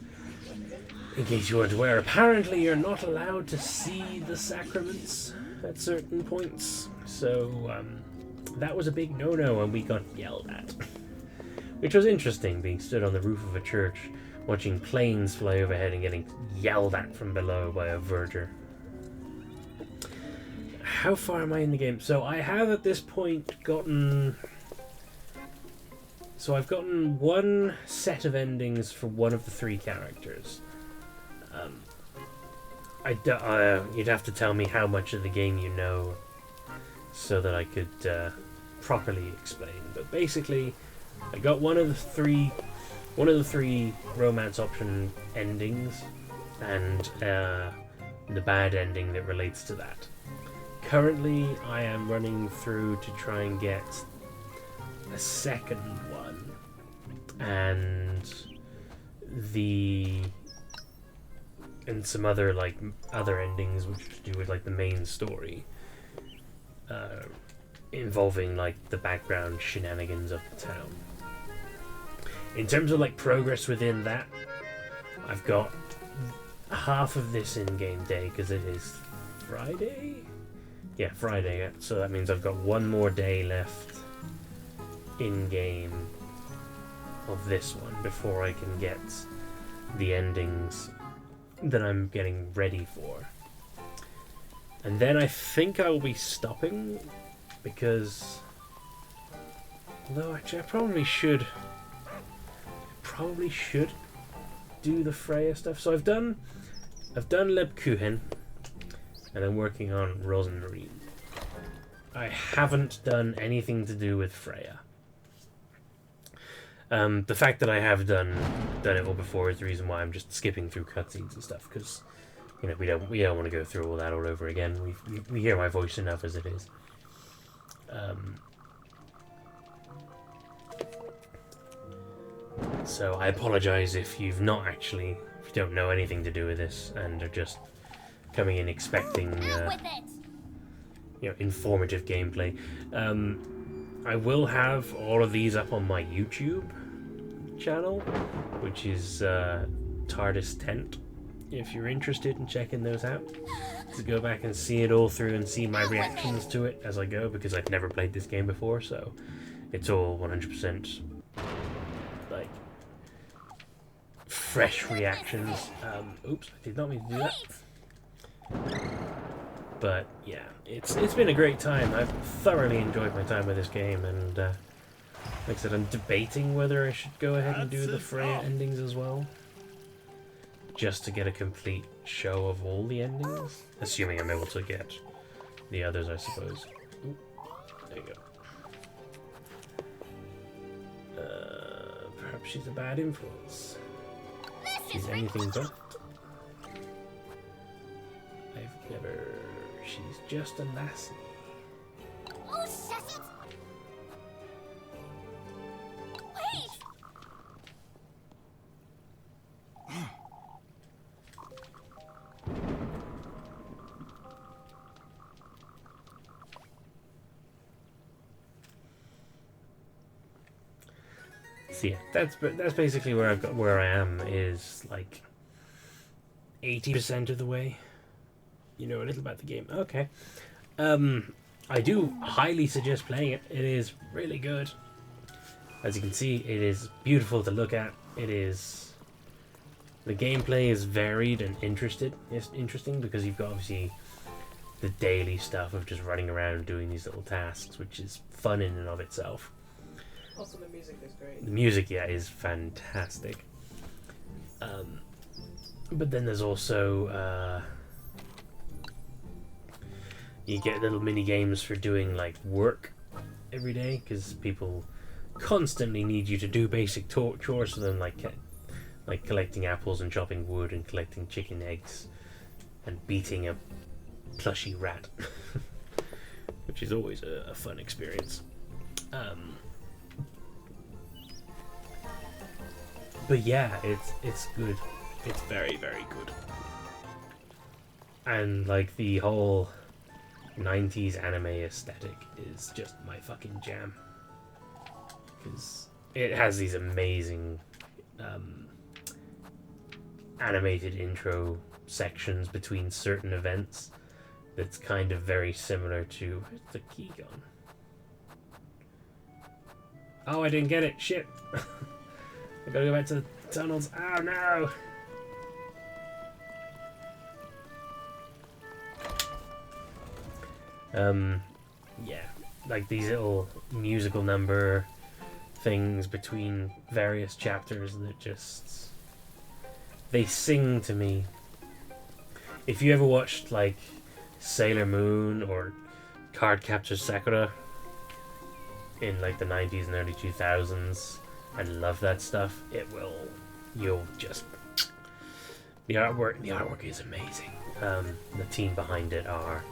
in case you weren't aware, apparently you're not allowed to see the sacraments at certain points. So that was a big no-no, and we got yelled at. Which was interesting, being stood on the roof of a church, watching planes fly overhead and getting yelled at from below by a verger. How far am I in the game? So I have at this point gotten... So I've gotten one set of endings for one of the 3 characters. You'd have to tell me how much of the game you know so that I could properly explain. But basically, I got one of the three romance option endings, and the bad ending that relates to that. Currently, I am running through to try and get a second one, and some other other endings which are to do with like the main story, involving like the background shenanigans of the town. In terms of like progress within that, I've got half of this in-game day because it is Friday. Yeah, Friday. So that means I've got one more day left in-game of this one before I can get the endings that I'm getting ready for. And then I think I will be stopping, because although actually I probably should do the Freya stuff. So I've done Lebkuchen, and I'm working on Rosenmarine. I haven't done anything to do with Freya. The fact that I have done it all before is the reason why I'm just skipping through cutscenes and stuff, because we don't want to go through all that all over again. We hear my voice enough as it is. So I apologise if you don't know anything to do with this and are just coming in expecting informative gameplay. I will have all of these up on my YouTube channel, which is TARDIS Tent, if you're interested in checking those out, to go back and see it all through and see my reactions to it as I go, because I've never played this game before, so it's all 100% like fresh reactions. Oops, I did not mean to do that. But yeah, it's been a great time. I've thoroughly enjoyed my time with this game, and like I said, I'm debating whether I should go ahead and do the Freya endings as well, just to get a complete show of all the endings, assuming I'm able to get the others, I suppose. Ooh, there you go. Perhaps she's a bad influence. She's anything but. She's just a lassie. Oh, shut it! Wait! So yeah, that's basically where I am, is like 80% of the way. You know a little about the game. Okay. I do highly suggest playing it. It is really good. As you can see, it is beautiful to look at. The gameplay is varied and interesting, because you've got obviously the daily stuff of just running around doing these little tasks, which is fun in and of itself. Also, the music is great. The music, yeah, is fantastic. But then there's also you get little mini games for doing like work every day, because people constantly need you to do basic chores for them, like collecting apples and chopping wood and collecting chicken eggs and beating a plushy rat, which is always a fun experience. But yeah, it's good. It's very, very good. And like the whole 90s anime aesthetic is just my fucking jam, because it has these amazing animated intro sections between certain events that's kind of very similar to... Where's the key gone? Oh, I didn't get it. Shit. I gotta go back to the tunnels. Oh, no. Yeah. Like these little musical number things between various chapters that just... They sing to me. If you ever watched, like, Sailor Moon or Cardcaptor Sakura in, like, the 90s and early 2000s and love that stuff, you'll just... The artwork is amazing. The team behind it are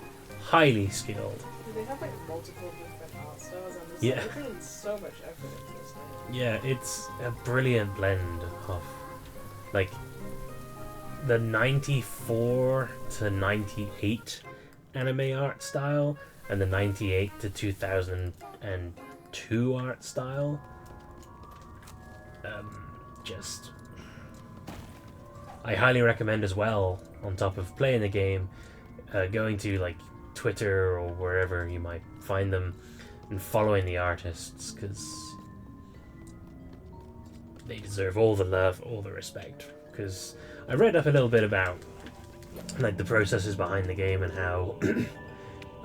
highly skilled. They have like multiple different art styles and this. Yeah. They're putting so much effort into this thing. Yeah, it's a brilliant blend of, like, the 94 to 98 anime art style and the 98 to 2002 art style. Just... I highly recommend as well, on top of playing the game, going to, like, Twitter or wherever you might find them and following the artists, because they deserve all the love, all the respect. Because I read up a little bit about, like, the processes behind the game and how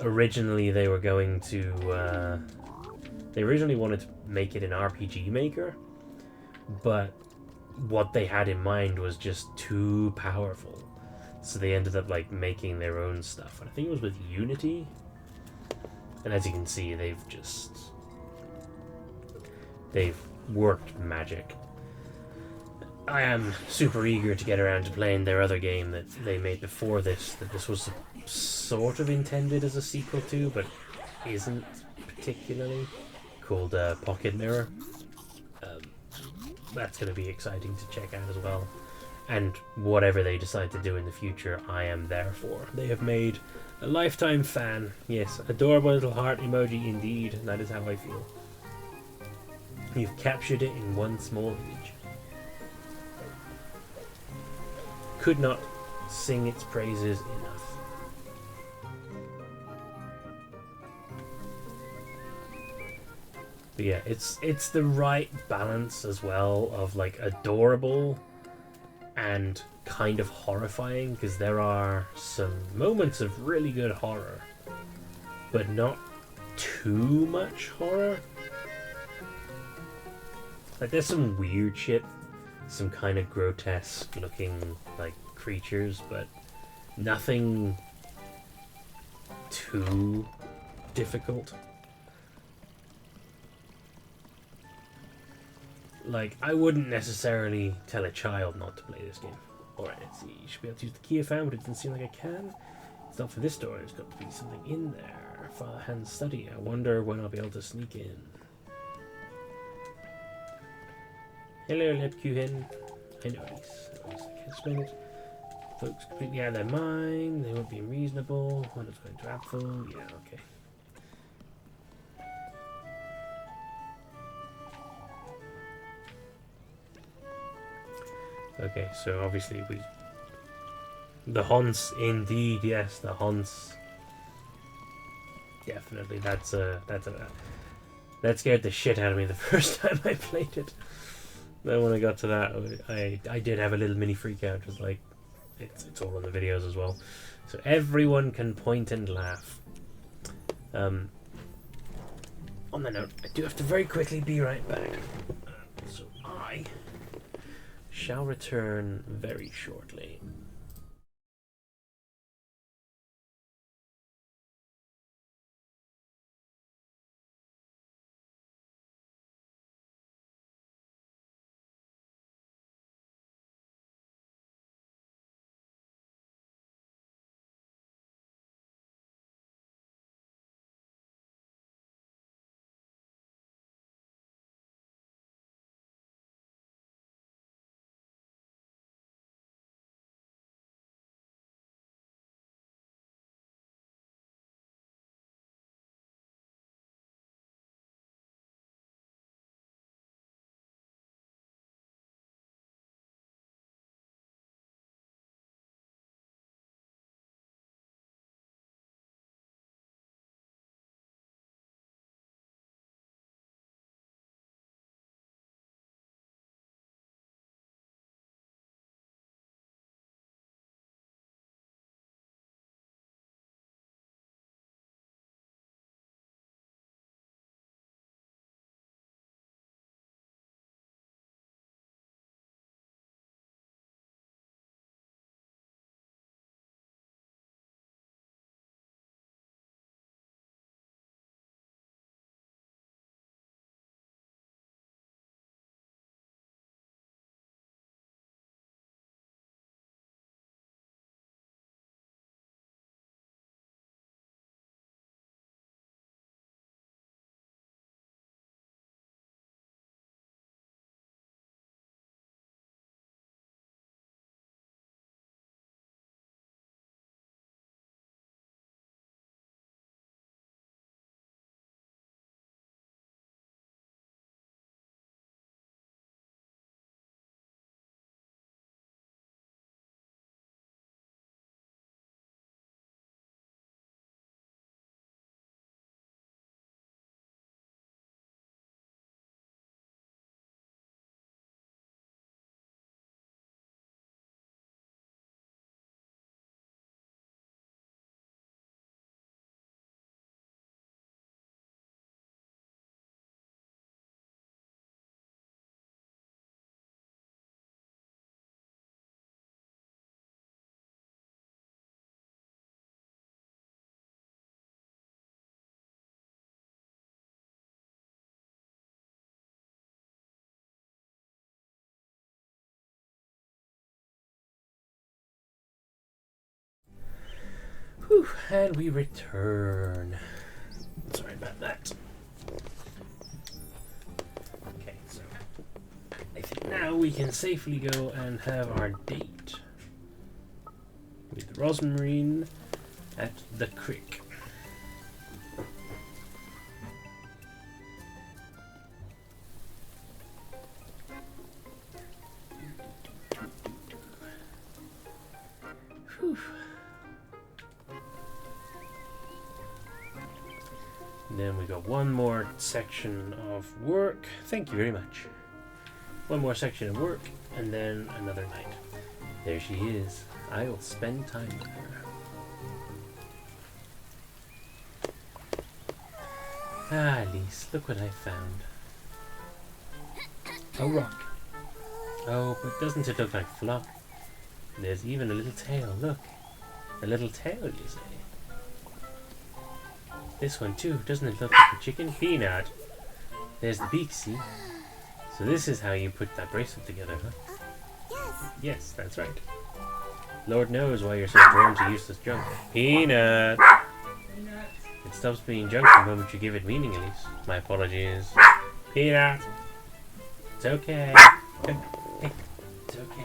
originally they were going to they originally wanted to make it an RPG Maker, but what they had in mind was just too powerful. So they ended up, like, making their own stuff. And I think it was with Unity. And as you can see, they've worked magic. I am super eager to get around to playing their other game that they made before this, that this was sort of intended as a sequel to, but isn't particularly, called Pocket Mirror. That's going to be exciting to check out as well. And whatever they decide to do in the future, I am there for. They have made a lifetime fan. Yes, adorable little heart emoji indeed, and that is how I feel. You've captured it in one small image. Could not sing its praises enough. But yeah, it's the right balance as well of, like, adorable and kind of horrifying, because there are some moments of really good horror, but not too much horror. Like, there's some weird shit, some kind of grotesque looking, like, creatures, but nothing too difficult. Like, I wouldn't necessarily tell a child not to play this game. Alright, let's see. You should be able to use the key I found, but it doesn't seem like I can. It's not for this door, there's got to be something in there. Father Hand's study. I wonder when I'll be able to sneak in. Hello, Lepkuhin. I know this. I can't explain it. Folks completely out of their mind. They won't be unreasonable. When it's going to Apple. Yeah, okay. Okay, so obviously the haunts, indeed, yes, the haunts. Definitely, that scared the shit out of me the first time I played it. Then when I got to that, I did have a little mini freak out. Just like, it's all in the videos as well, so everyone can point and laugh. On that note, I do have to very quickly be right back. So I shall return very shortly. Whew, and we return. Sorry about that. Okay, so I think now we can safely go and have our date with Rosmarine at the creek. Whew. Then we got one more section of work. Thank you very much. One more section of work, and then another night. There she is. I will spend time with her. Ah, Elise, look what I found. A rock. Oh, but doesn't it look like fluff? There's even a little tail, look. A little tail, you say? This one too, doesn't it look like a chicken? Peanut. There's the beak, see? So this is how you put that bracelet together, huh? Yes. Yes, that's right. Lord knows why you're so drawn to useless junk. Peanut! Peanut. It stops being junk the moment you give it meaning, Elise. My apologies. Peanut! It's okay. Hey, it's okay.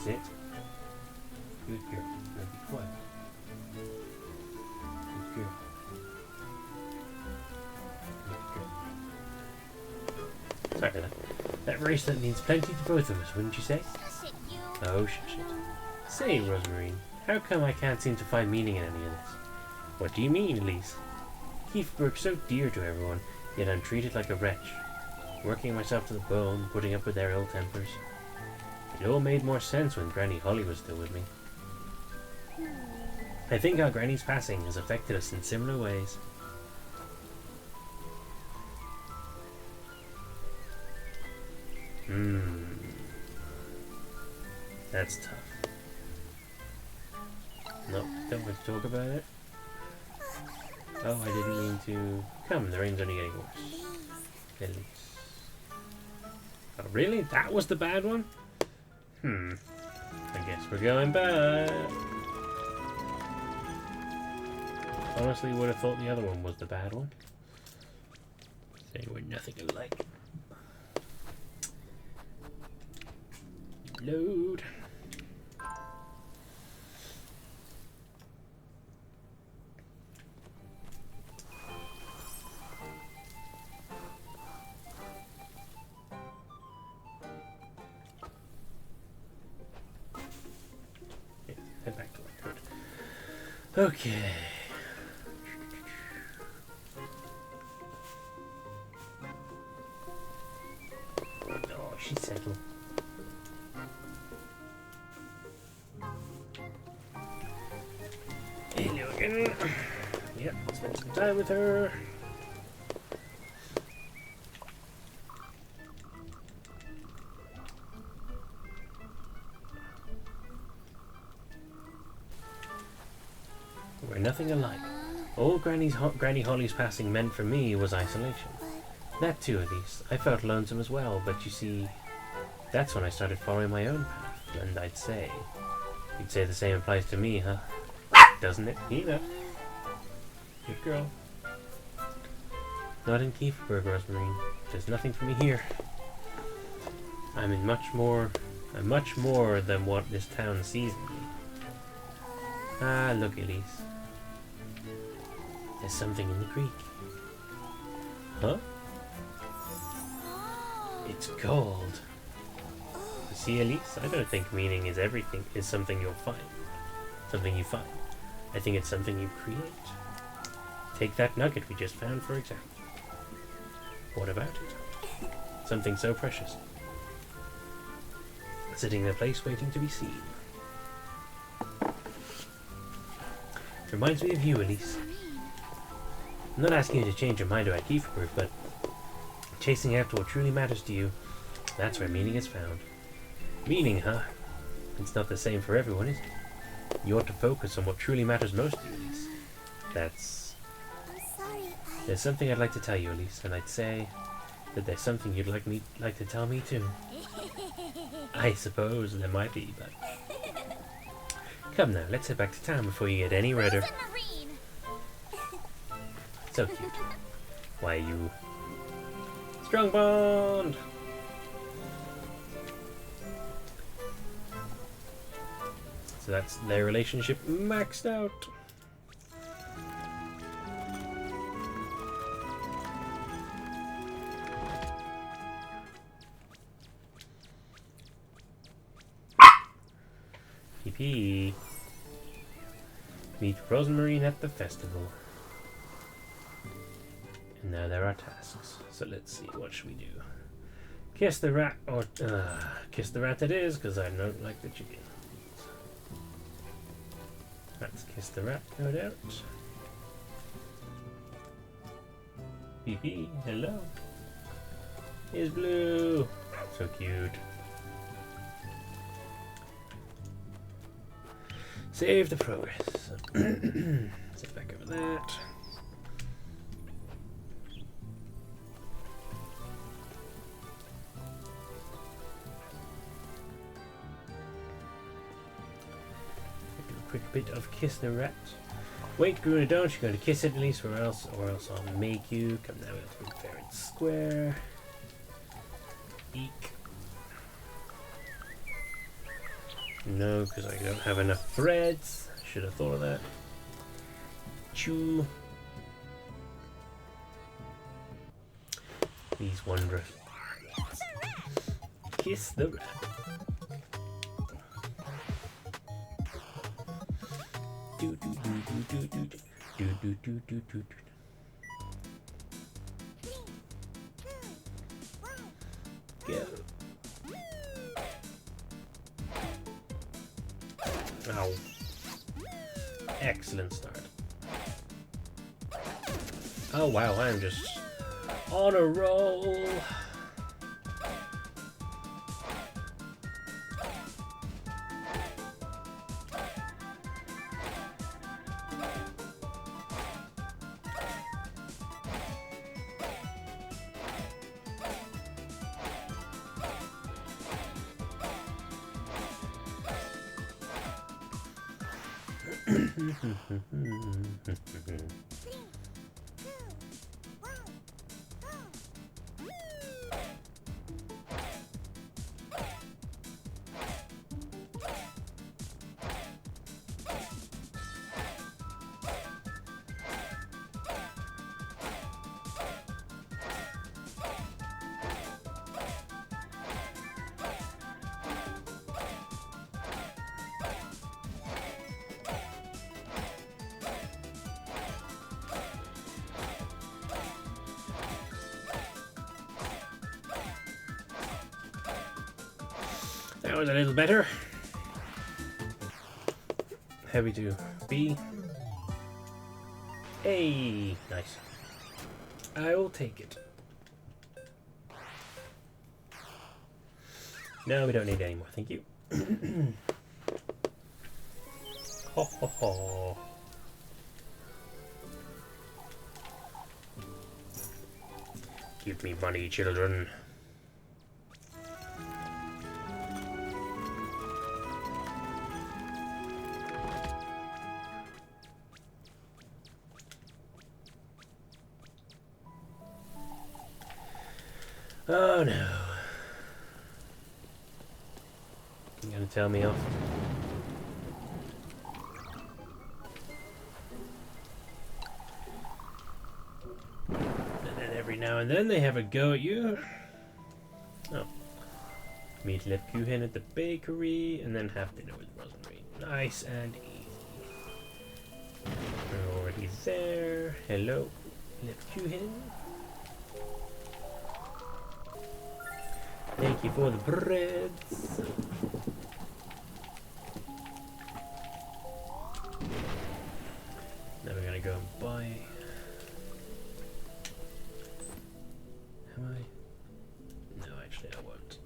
Sit. Good girl. Now be quiet. Good girl. Good girl. Sorry for that. That bracelet means plenty to both of us, wouldn't you say? Shush it, you. Oh, shit. Say, Rosemarine, how come I can't seem to find meaning in any of this? What do you mean, Elise? Keithburg's so dear to everyone, yet I'm treated like a wretch. Working myself to the bone, putting up with their ill tempers. It all made more sense when Granny Holly was still with me. I think our Granny's passing has affected us in similar ways. That's tough. No, don't want to talk about it. Oh, I didn't mean to. Come, the rain's only getting worse. At least. Oh, really? That was the bad one? I guess we're going back. Honestly, would have thought the other one was the bad one. They were nothing alike. Load. Yeah, head back to work. Good. Okay. Oh, she's settled. Hey, Logan. Yep, spend some time with her. We're nothing alike. All Granny Holly's passing meant for me was isolation. That too, at least. I felt lonesome as well, but you see, that's when I started following my own path, and you'd say the same applies to me, huh? Doesn't it? You know. Good girl. Not in Keithburg, Rosmarine. There's nothing for me here. I'm much more than what this town sees in me. Ah, look, Elise. There's something in the creek. Huh? It's gold. You see, Elise, I don't think meaning is everything. Is something you'll find. Something you find. I think it's something you create. Take that nugget we just found, for example. What about it? Something so precious. Sitting in a place waiting to be seen. Reminds me of you, Elise. I'm not asking you to change your mind about Keithburg, but chasing after what truly matters to you, that's where meaning is found. Meaning, huh? It's not the same for everyone, is it? You ought to focus on what truly matters most to you, Elise. I'm sorry, There's something I'd like to tell you, Elise, and I'd say that there's something you'd like to tell me too. I suppose there might be, but Come now, let's head back to town before you get any redder. Frozen Marine. So cute. Why you? Strong bond! So that's their relationship maxed out. PP. Meet Rosemarine at the festival. And now there are tasks. So let's see, what should we do? Kiss the rat, or kiss the rat it is, because I don't like the chicken. Let's kiss the rat, no doubt. PP, hello. Here's Blue. So cute. Save the progress. Sit back over that. Do a quick bit of kiss the rat. Wait, Gruna, don't. You're going to kiss it at least, or else I'll make you. Come now, we have to be fair and square. Eek. No, because I don't have enough threads. Should have thought of that. Chew. These wondrous arms. Kiss the rat. Do do do do do do do do do do do. Go. Ow. Excellent start. Oh wow, I'm just on a roll. That was a little better. Heavy to B. A. Nice. I will take it. No, we don't need any more. Thank you. Ho ho ho. Give me money, children. Oh no. You gonna tell me off? And then every now and then they have a go at you. Oh. Meet Lepkuchen at the bakery and then have dinner with Rosemary. Nice and easy. We're already there. Hello, Lepkuchen. Thank you for the breads. Now we're gonna go and buy. Am I? No, actually I won't.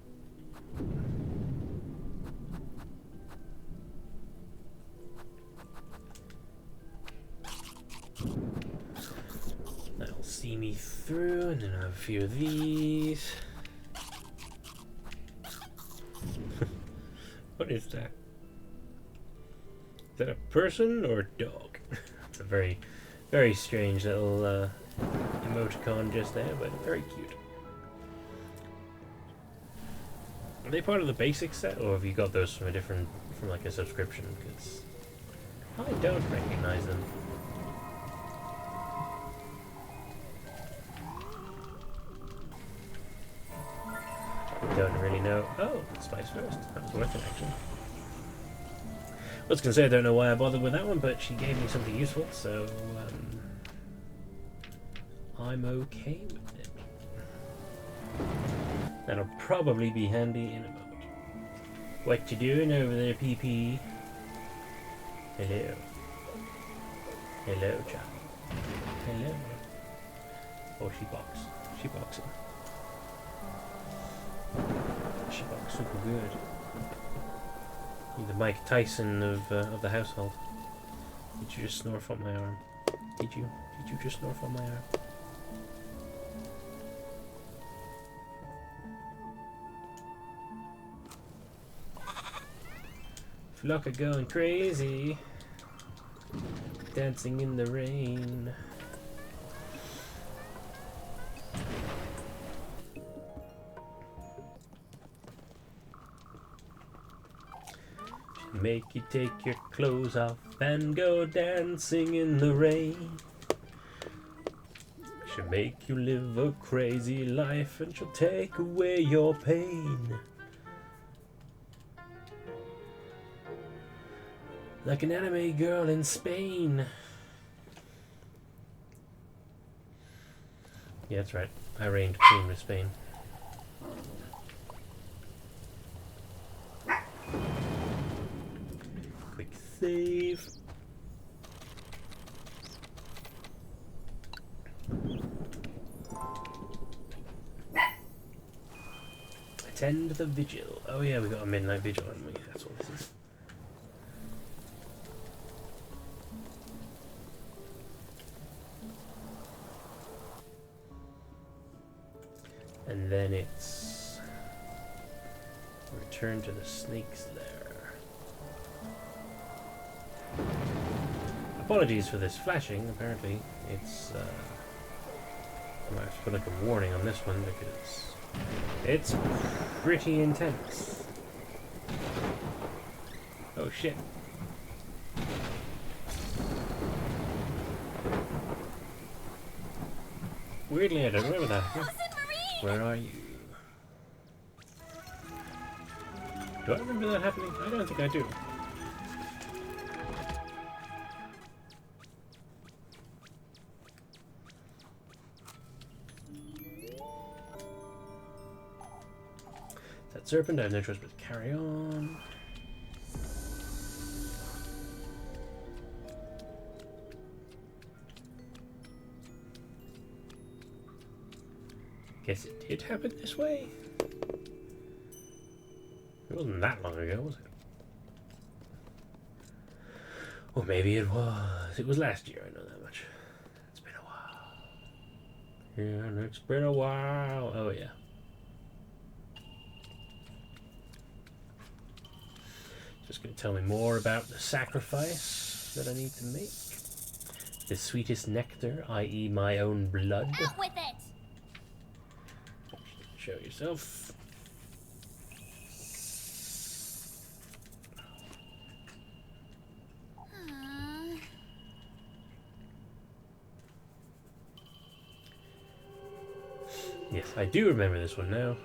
That'll see me through, and then I have a few of these. What is that? that a person or a dog? It's a very, very strange little emoticon just there, but very cute. Are they part of the basic set, or have you got those from a different, from like a subscription? Because I don't recognize them. Don't really know. Oh, Spice first. That was worth it, actually. I was going to say I don't know why I bothered with that one, but she gave me something useful, so I'm okay with it. That'll probably be handy in a moment. What you doing over there, PP? Hello. Hello, child. Hello. Oh, she boxes. She boxing. She boxes super good. You're the Mike Tyson of the household. Did you just snore on my arm? Did you? Did you just snore on my arm? Flocka going crazy. Dancing in the rain. Make you take your clothes off and go dancing in the rain. She'll make you live a crazy life and she'll take away your pain. Like an anime girl in Spain. Yeah, that's right. I reigned queen of Spain. Quick save. Attend the vigil. Oh yeah, we got a midnight vigil, haven't we? That's what this is. And then it's return to the snake's lair. Apologies for this flashing. Apparently, it's I might have to put like a warning on this one because it's pretty intense. Oh shit. Weirdly, I don't remember that. Where are you? Do I remember that happening? I don't think I do. That serpent, I have no choice but to carry on. Guess it did happen this way. It wasn't that long ago, was it? Or maybe it was. It was last year, I know that much. It's been a while. Yeah, and it's been a while. Oh, yeah. Just going to tell me more about the sacrifice that I need to make. The sweetest nectar, i.e. my own blood. Out with it! Show yourself. Yes, I do remember this one now.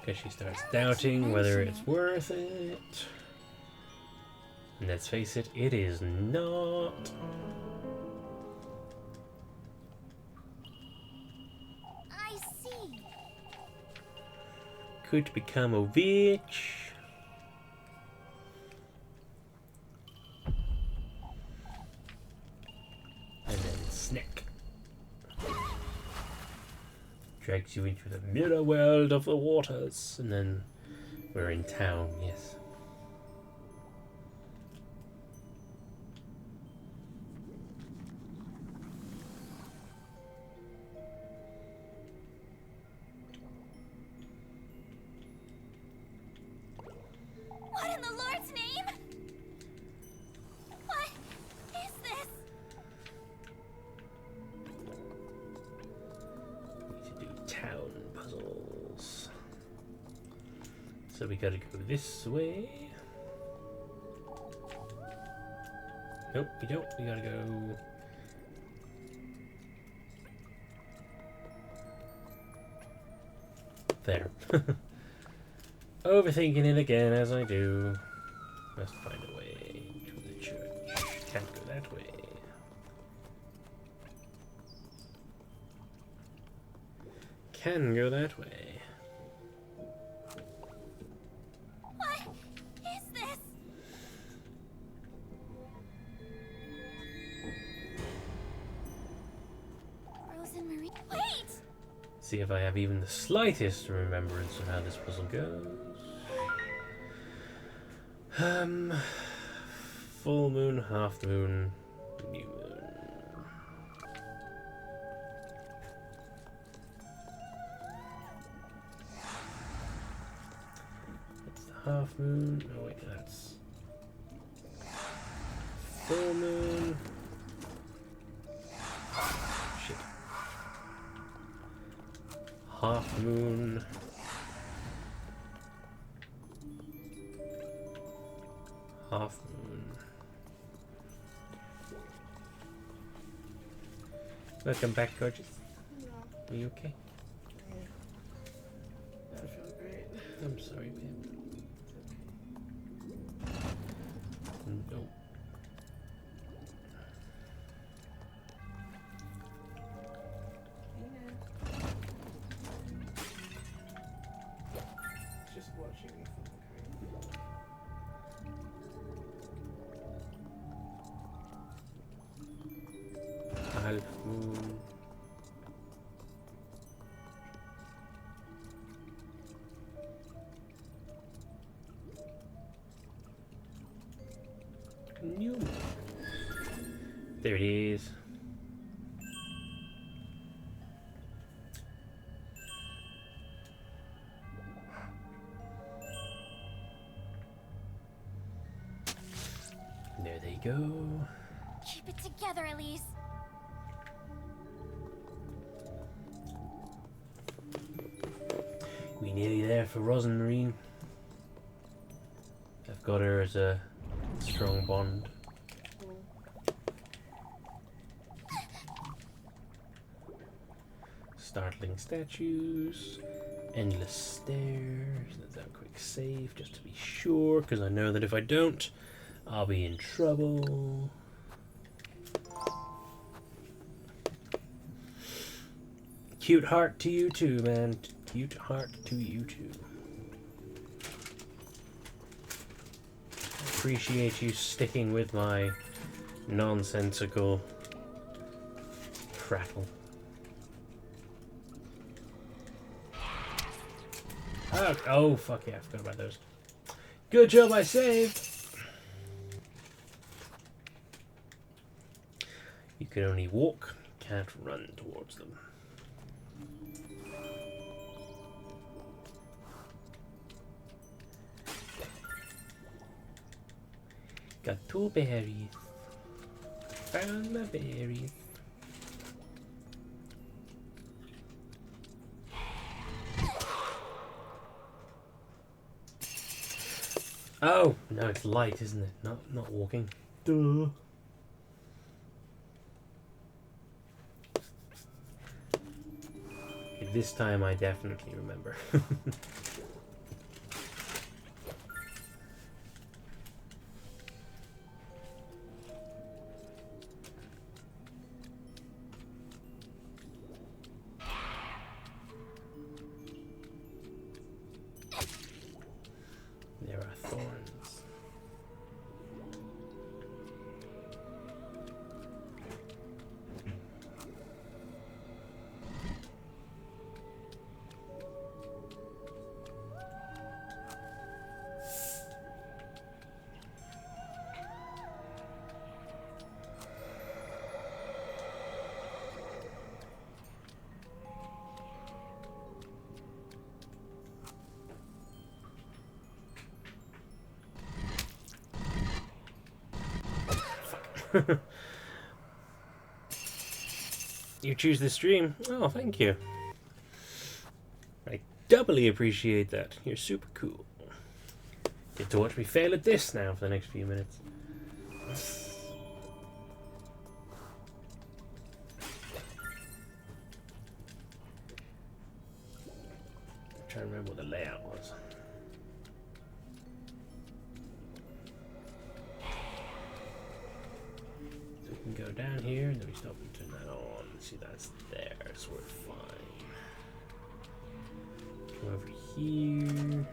Because she starts doubting whether it's worth it. And let's face it, it is not. I see. Could become a witch. And then snack. Drags you into the mirror world of the waters. And then we're in town, yes. So we gotta go this way. Nope, we don't. We gotta go... there. Overthinking it again, as I do. Must find a way to the church. Can't go that way. Can go that way. What is this? Rosemary. Wait! See if I have even the slightest remembrance of how this puzzle goes. Full moon, half moon, new moon. That's the half moon. Oh wait, that's full moon. Shit. Half moon. Half moon. Welcome back, gorgeous. No. Are you okay? Yeah. That feels great. I'm sorry, babe. No. Just watching me from the crate. Half moon. New moon. There it is. There they go. Keep it together, Elise. We nearly there for Rosemary. I've got her as a strong bond. Cool. Startling statues. Endless stairs. Let's have a quick save just to be sure, because I know that if I don't, I'll be in trouble. Cute heart to you too, man. Cute heart to you too. Appreciate you sticking with my nonsensical prattle. Oh, fuck yeah, I forgot about those. Good job, I saved! You can only walk, can't run towards them. Got 2 berries. Found my berries. Oh, no, it's light, isn't it? Not walking. Duh. This time I definitely remember. There are thorns. You choose the stream? Oh, thank you. I doubly appreciate that. You're super cool. Get to watch me fail at this now for the next few minutes. I'm trying to remember what the layout was. So we can go down here and then we stop and turn that on. See, that's there, so we're fine. Come over here.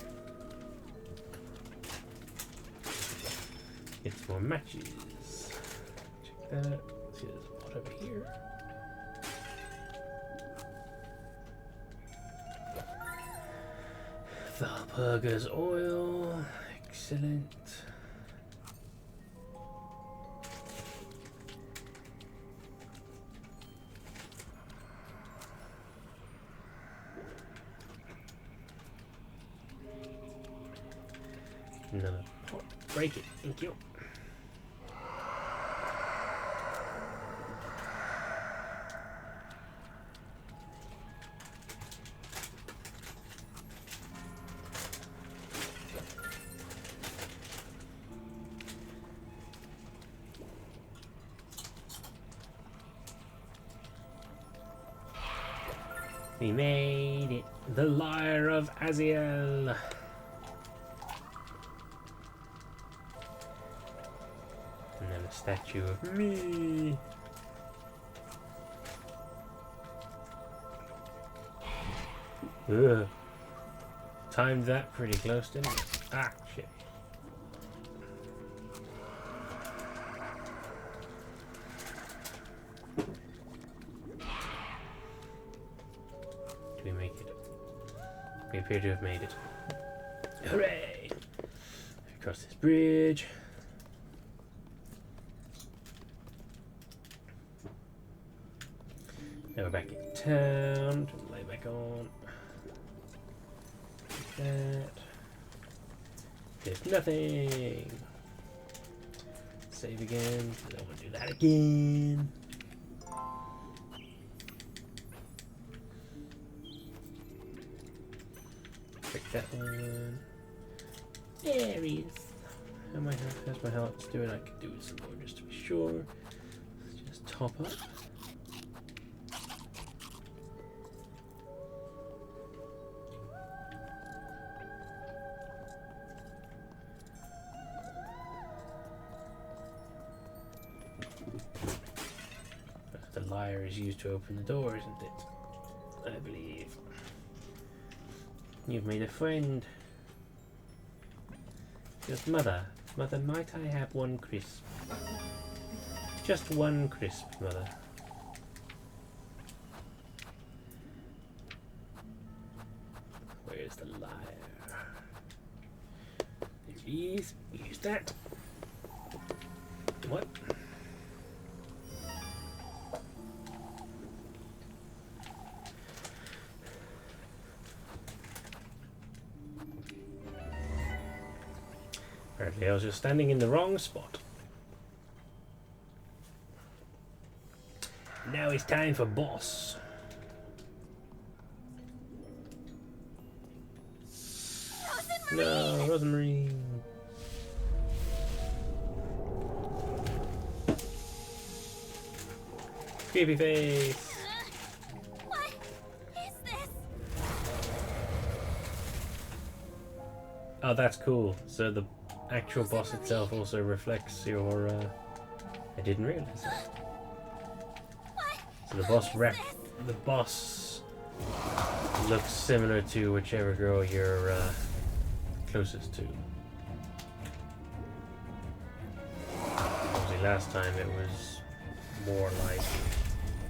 Get some more matches. Check that. See, there's a pot over here. Valpurga's oil. Excellent. Another pot. Break it. Thank you. We made it. The Lyre of Aziel. And then a statue of me. Ugh. Timed that pretty close, didn't it? Ah, shit. Did we make it? We appear to have made it. Hooray! Across this bridge. Now we're back in town. Turn the light back on. Like that. There's nothing. Save again. I don't want to do that again. Break that one. There he is. How's my health doing? I could do it some more just to be sure. Let's just top up. The lyre is used to open the door, isn't it? I believe. You've made a friend. Just Mother. Mother, might I have one crisp? Just one crisp, Mother. Where's the lyre? There he is. Use that. What? Apparently I was just standing in the wrong spot. Now it's time for boss. No, Rosemary. Creepy face. What is this? Oh, that's cool. So the actual boss itself also reflects your, I didn't realize that. So the boss looks similar to whichever girl you're closest to. Obviously last time it was more like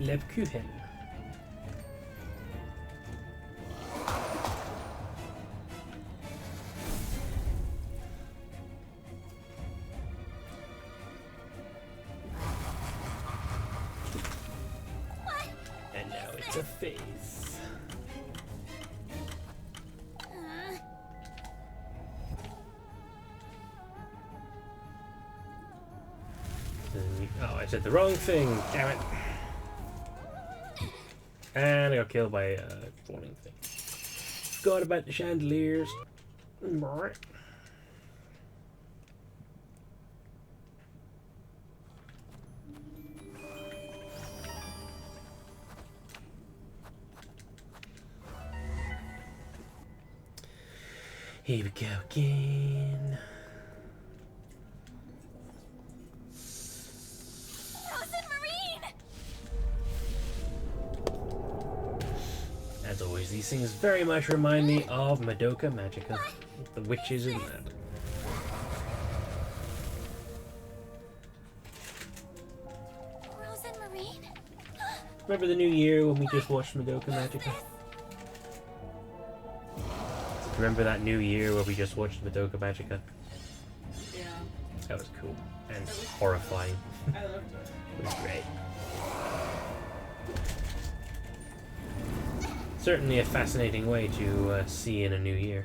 Lebkuchen. It's a face. Oh, I said the wrong thing. Damn it. And I got killed by a falling thing. Forgot about the chandeliers. Here we go again. Frozen Marine! As always, these things very much remind me of Madoka Magica, the witches in that. Frozen Marine? Remember the new year when we just watched Madoka Magica? Remember that new year where we just watched Madoka Magica? Yeah. That was cool and horrifying. I loved it. It was great. Certainly a fascinating way to see in a new year.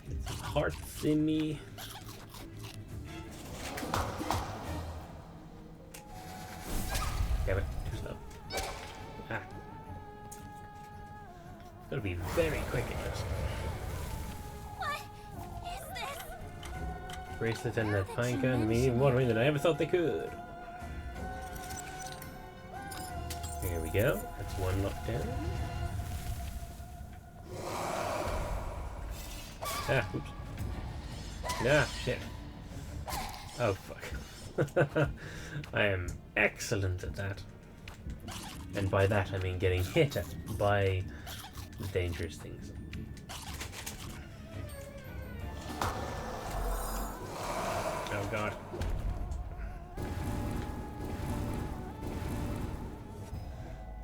Get some hearts in me. Damn it, too slow. Ah. Gotta be very quick at this. What is this? Bracelet and that pine cone mean even more to me than I ever thought they could. Here we go. That's one lockdown. Ah, oops. Ah, shit. Oh, fuck. I am excellent at that. And by that I mean getting hit at by the dangerous things. Oh god.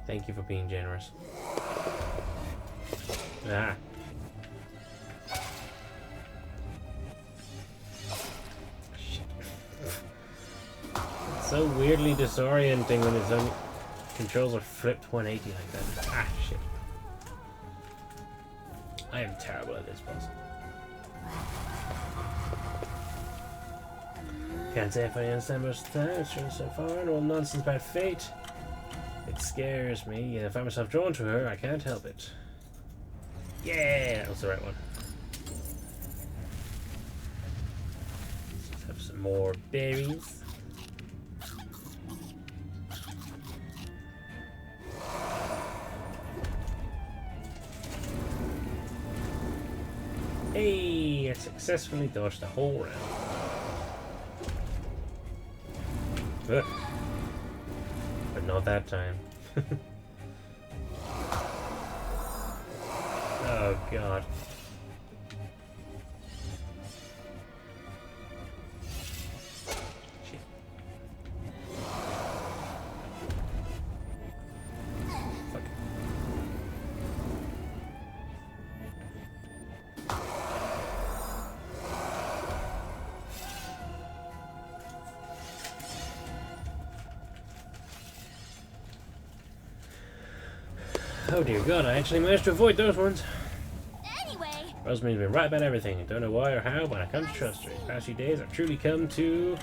Thank you for being generous. Ah. Shit. It's so weirdly disorienting when its own controls are flipped 180 like that. Ah, shit. I am terrible at this boss. Can't say if I understand most of the time. It's true so far, and all nonsense about fate. It scares me, and if I find myself drawn to her, I can't help it. Yeah, that was the right one. Let's have some more berries. Hey, I successfully dodged the whole round. Ugh. But not that time. Oh god. Shit. Fuck. Oh dear god, I actually managed to avoid those ones. Anyway, Rosemary's been right about everything. I don't know why or how, but I come to trust her. These past few days, I've truly come to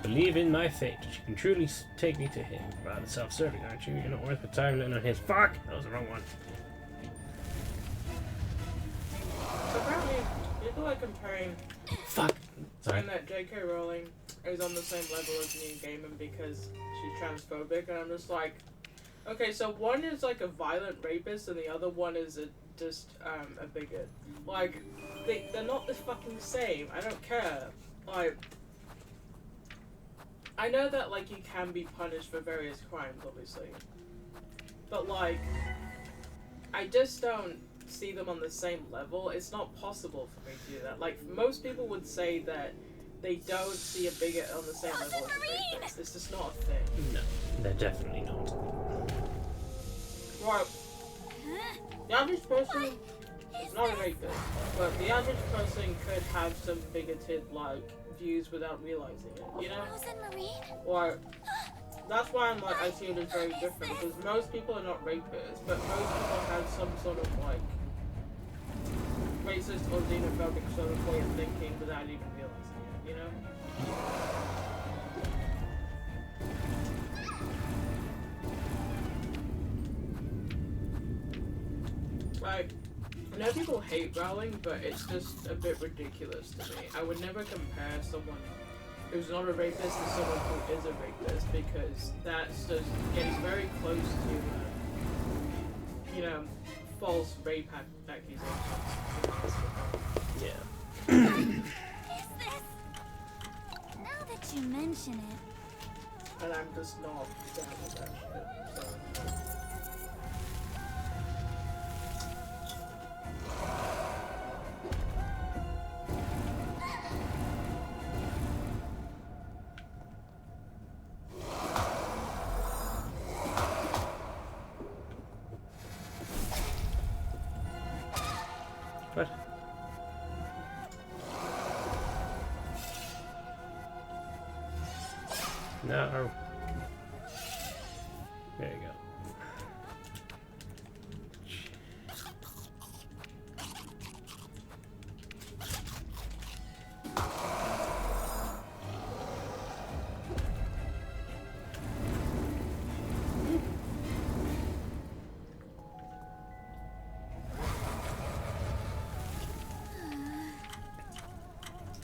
believe in my fate. She can truly take me to him. Rather self-serving, aren't you? You're not worth my time letting on his. Fuck! That was the wrong one. So apparently, people are comparing Fuck! Sorry. saying that J.K. Rowling is on the same level as Neil Gaiman because she's transphobic, and I'm just like, okay, so one is like a violent rapist, and the other one is just a bigot. Like, they're not the fucking same. I don't care. Like, I know that like you can be punished for various crimes, obviously, but like, I just don't see them on the same level. It's not possible for me to do that. Like, most people would say that they don't see a bigot on the same level as a rapist. It's just not a thing. No, they're definitely not. Right. The average person is not a rapist, but the average person could have some bigoted, like, views without realizing it, you know? Frozen Marine? Or, that's why I'm like, I see it as very different, because most people are not rapists, but most people have some sort of, like, racist or xenophobic sort of way of thinking without even realizing it, you know? Like, I know people hate Rowling, but it's just a bit ridiculous to me. I would never compare someone who's not a rapist and someone who is a rapist, because that's just getting very close to, false rape accusations. Yeah. Is this? Now that you mention it. And I'm just not down with that shit, so. What? No. There you go.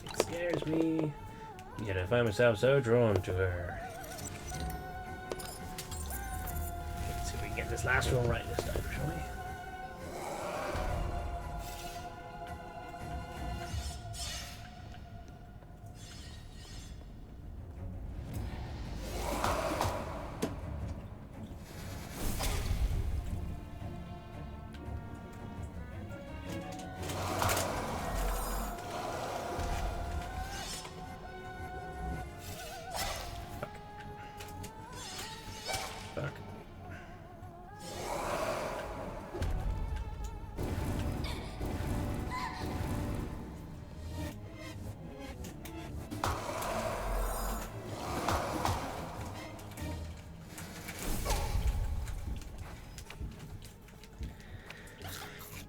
It scares me, yet I find myself so drawn to her. Let's see if we can get this last one right this time, shall we? Fuck.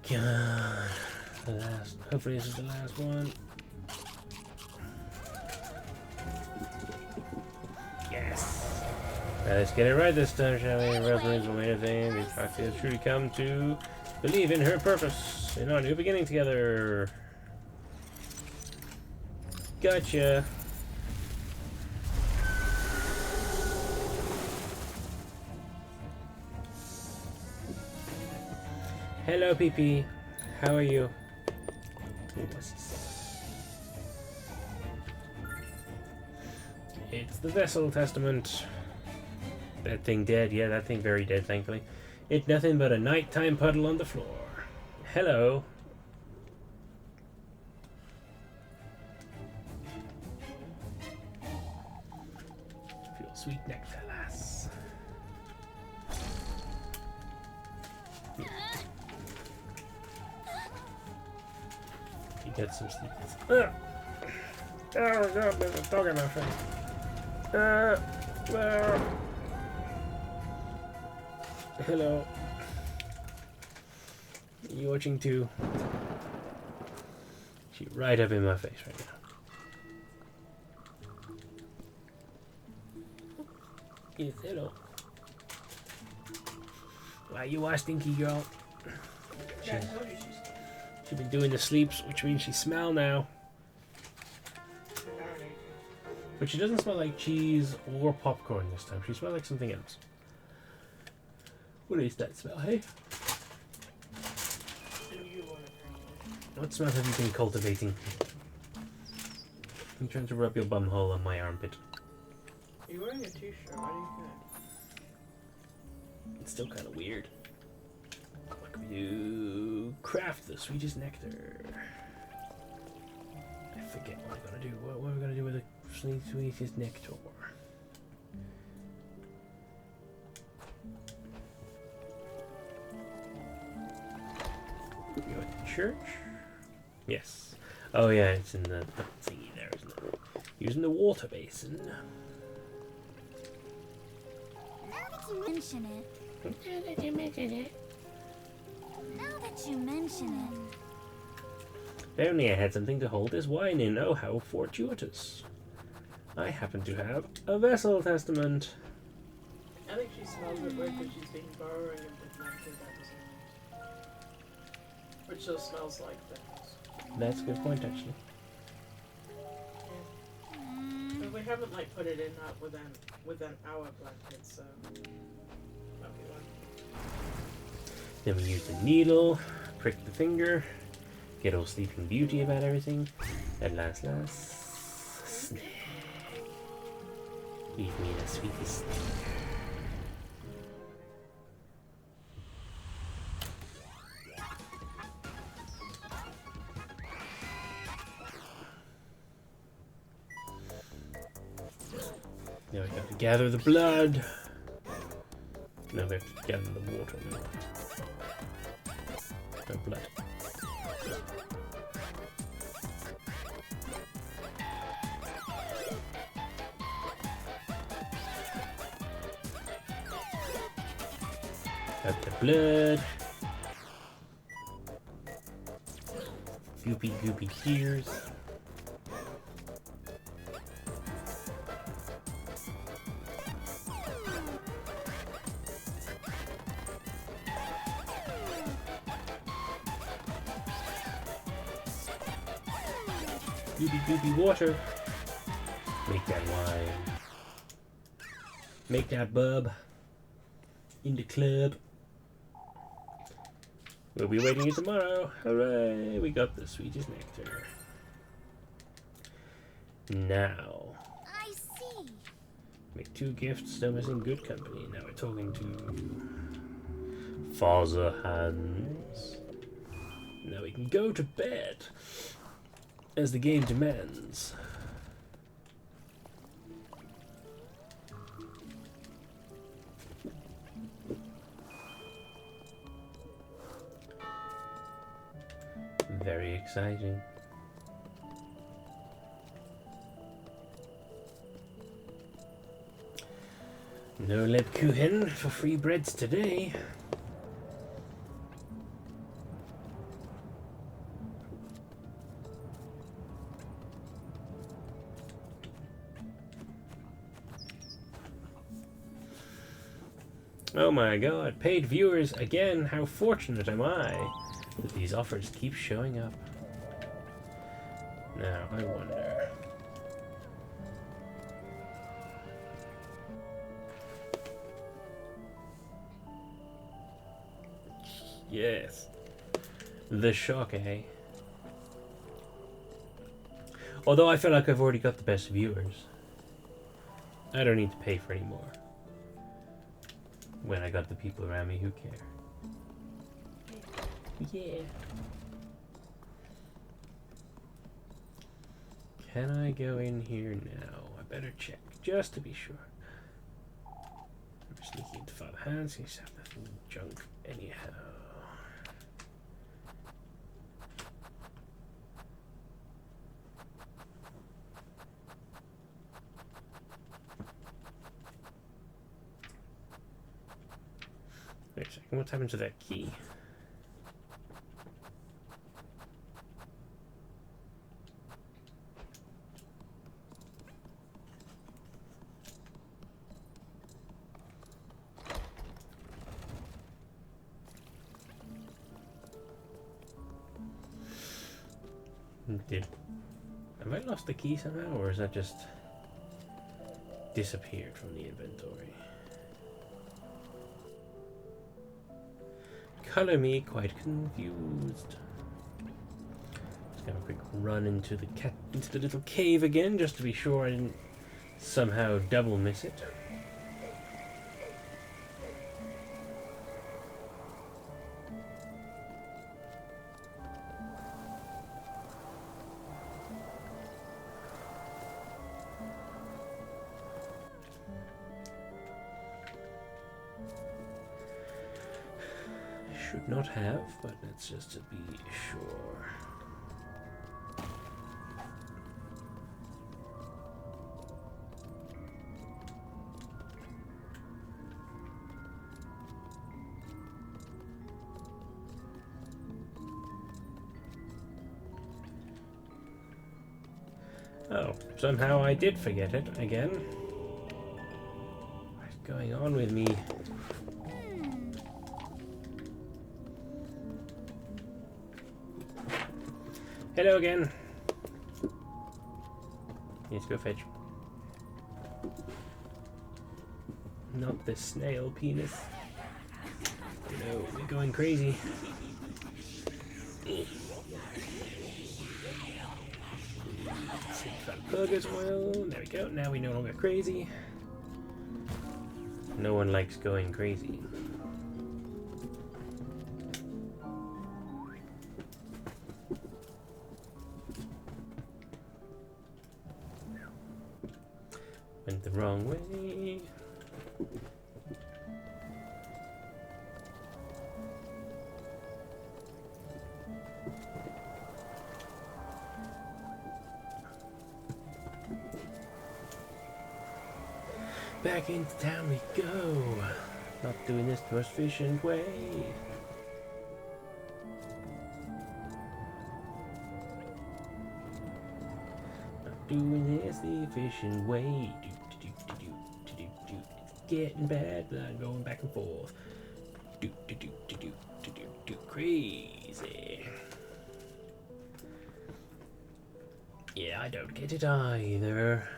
God. The last. Hopefully this is the last one. Yes. Let's get it right this time, shall we? Reverence will win a thing. We have truly come to believe in her purpose in our new beginning together. Gotcha. Hello, PP. How are you? Ooh, what's this? It's the Vessel Testament. That thing dead? Yeah, that thing very dead, thankfully. It's nothing but a nighttime puddle on the floor. Hello. Feel sweet nectar, lass. You get some sleep. Oh god, there's a dog in my face. Hello. You watching too? She's right up in my face right now. Yes, hello. Why you are stinky girl? Yeah, I told you she's She's been doing the sleeps, which means she smell now. But she doesn't smell like cheese or popcorn this time. She smells like something else. What is that smell, hey? What smell have you been cultivating? I'm trying to rub your bum hole on my armpit. You're wearing a t-shirt, why do you think? It's still kind of weird. What can we do? Craft the sweetest nectar. I forget what I'm gonna do. What are we gonna do with the sweetest nectar? You go to church? Yes. Oh yeah, it's in the thingy there, isn't it? Using the water basin. Now that you mention it. Now that you mention it. Now that you mention it. If only I had something to hold this wine in. Oh, how fortuitous. I happen to have a Vessel Testament. I think she smells it weird because she's been borrowing a bit which just smells like things. That's a good point, actually. But haven't like put it in that within our blanket, so that'll be one. Then we use the needle, prick the finger, get old Sleeping Beauty about everything. At last, snack. Give me the sweetest snack. Now we have to gather the blood. Now we have to gather the water. No blood. Got the blood. Goopy goopy tears. Goopy goopy water. Make that wine. Make that bub. In the club. We'll be waiting you tomorrow. Hooray! We got the sweetest nectar. Now. I see. Make 2 gifts, still missing good company. Now we're talking to Father Hans. Now we can go to bed. As the game demands. Very exciting. No Lebkuchen for free breads today. Oh my god, paid viewers again, how fortunate am I that these offers keep showing up. Now, I wonder... Yes. The shock, eh? Although I feel like I've already got the best viewers. I don't need to pay for any more. When I got the people around me who care. Yeah. Can I go in here now? I better check, just to be sure. I'm sneaking into Father Hans. He's have that junk anyhow. Wait a second, what's happened to that key? Have I lost the key somehow, or is that just disappeared from the inventory? Color me quite confused. Just gonna have a quick run into the little cave again, just to be sure I didn't somehow double miss it. Should not have, but that's just to be sure. Oh, somehow I did forget it again. What's going on with me? Hello again. Let's go fetch. Not the snail penis. No, we're going crazy. Plug as well. There we go. Now we no longer crazy. No one likes going crazy. Went the wrong way. Back into town we go. Not doing this the most efficient way. Not doing this the efficient way. It's getting bad, but I'm going back and forth. Crazy. Yeah, I don't get it either.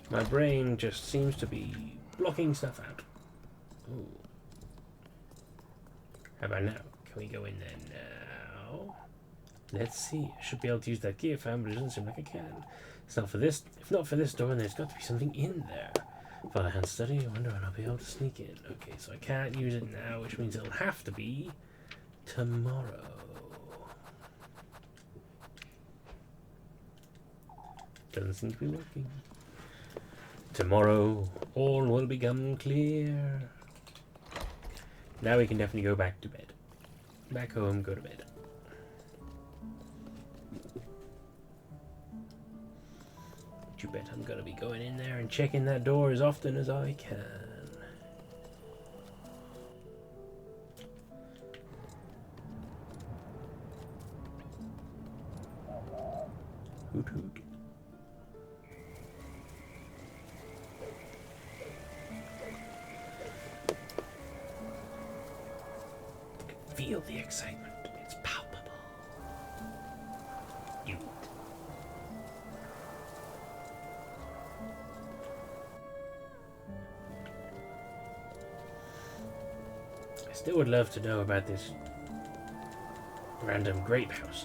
My brain just seems to be blocking stuff out. Ooh. How about now? Can we go in there now? Let's see. I should be able to use that gear fan, but it doesn't seem like I can. It's not for this. If not for this door, then there's got to be something in there. Follow hand study. I wonder when I'll be able to sneak in. Okay, so I can't use it now, which means it'll have to be tomorrow. Doesn't seem to be working. Tomorrow, all will become clear. Now we can definitely go back to bed. Back home, go to bed. You bet I'm gonna be going in there and checking that door as often as I can. Hoot hoot. Feel the excitement. It's palpable. You. I still would love to know about this random grape house.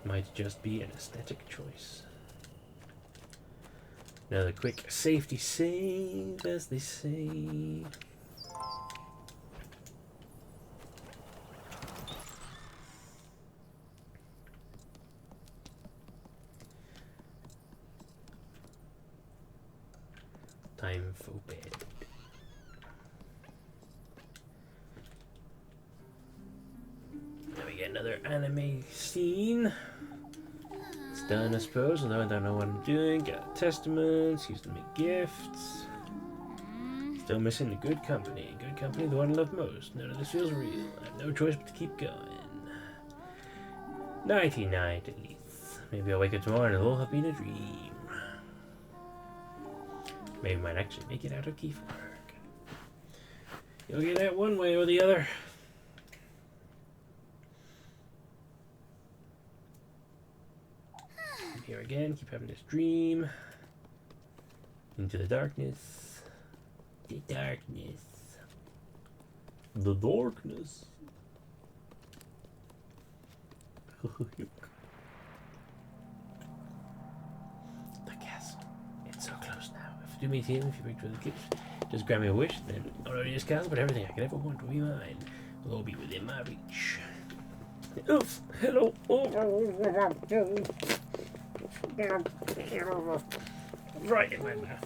Might just be an aesthetic choice. Another quick safety save, as they say. Time for bed. Now we get another anime scene. It's done, I suppose, although I don't know what I'm doing. Got testaments, used to make gifts. Still missing the good company. Good company, the one I love most. None of this feels real. I have no choice but to keep going. Nighty night, at least. Maybe I'll wake up tomorrow and it'll all have been a dream. Maybe I might actually make it out of Kiefer. You'll get that one way or the other. Here again, keep having this dream. Into the darkness. The darkness. The darkness. The castle. It's so close now. If you do meet him, if you break through the gates, just grant me a wish, then not only this castle, but everything I could ever want will be mine. Will all be within my reach. Oof! Hello! Right in my mouth.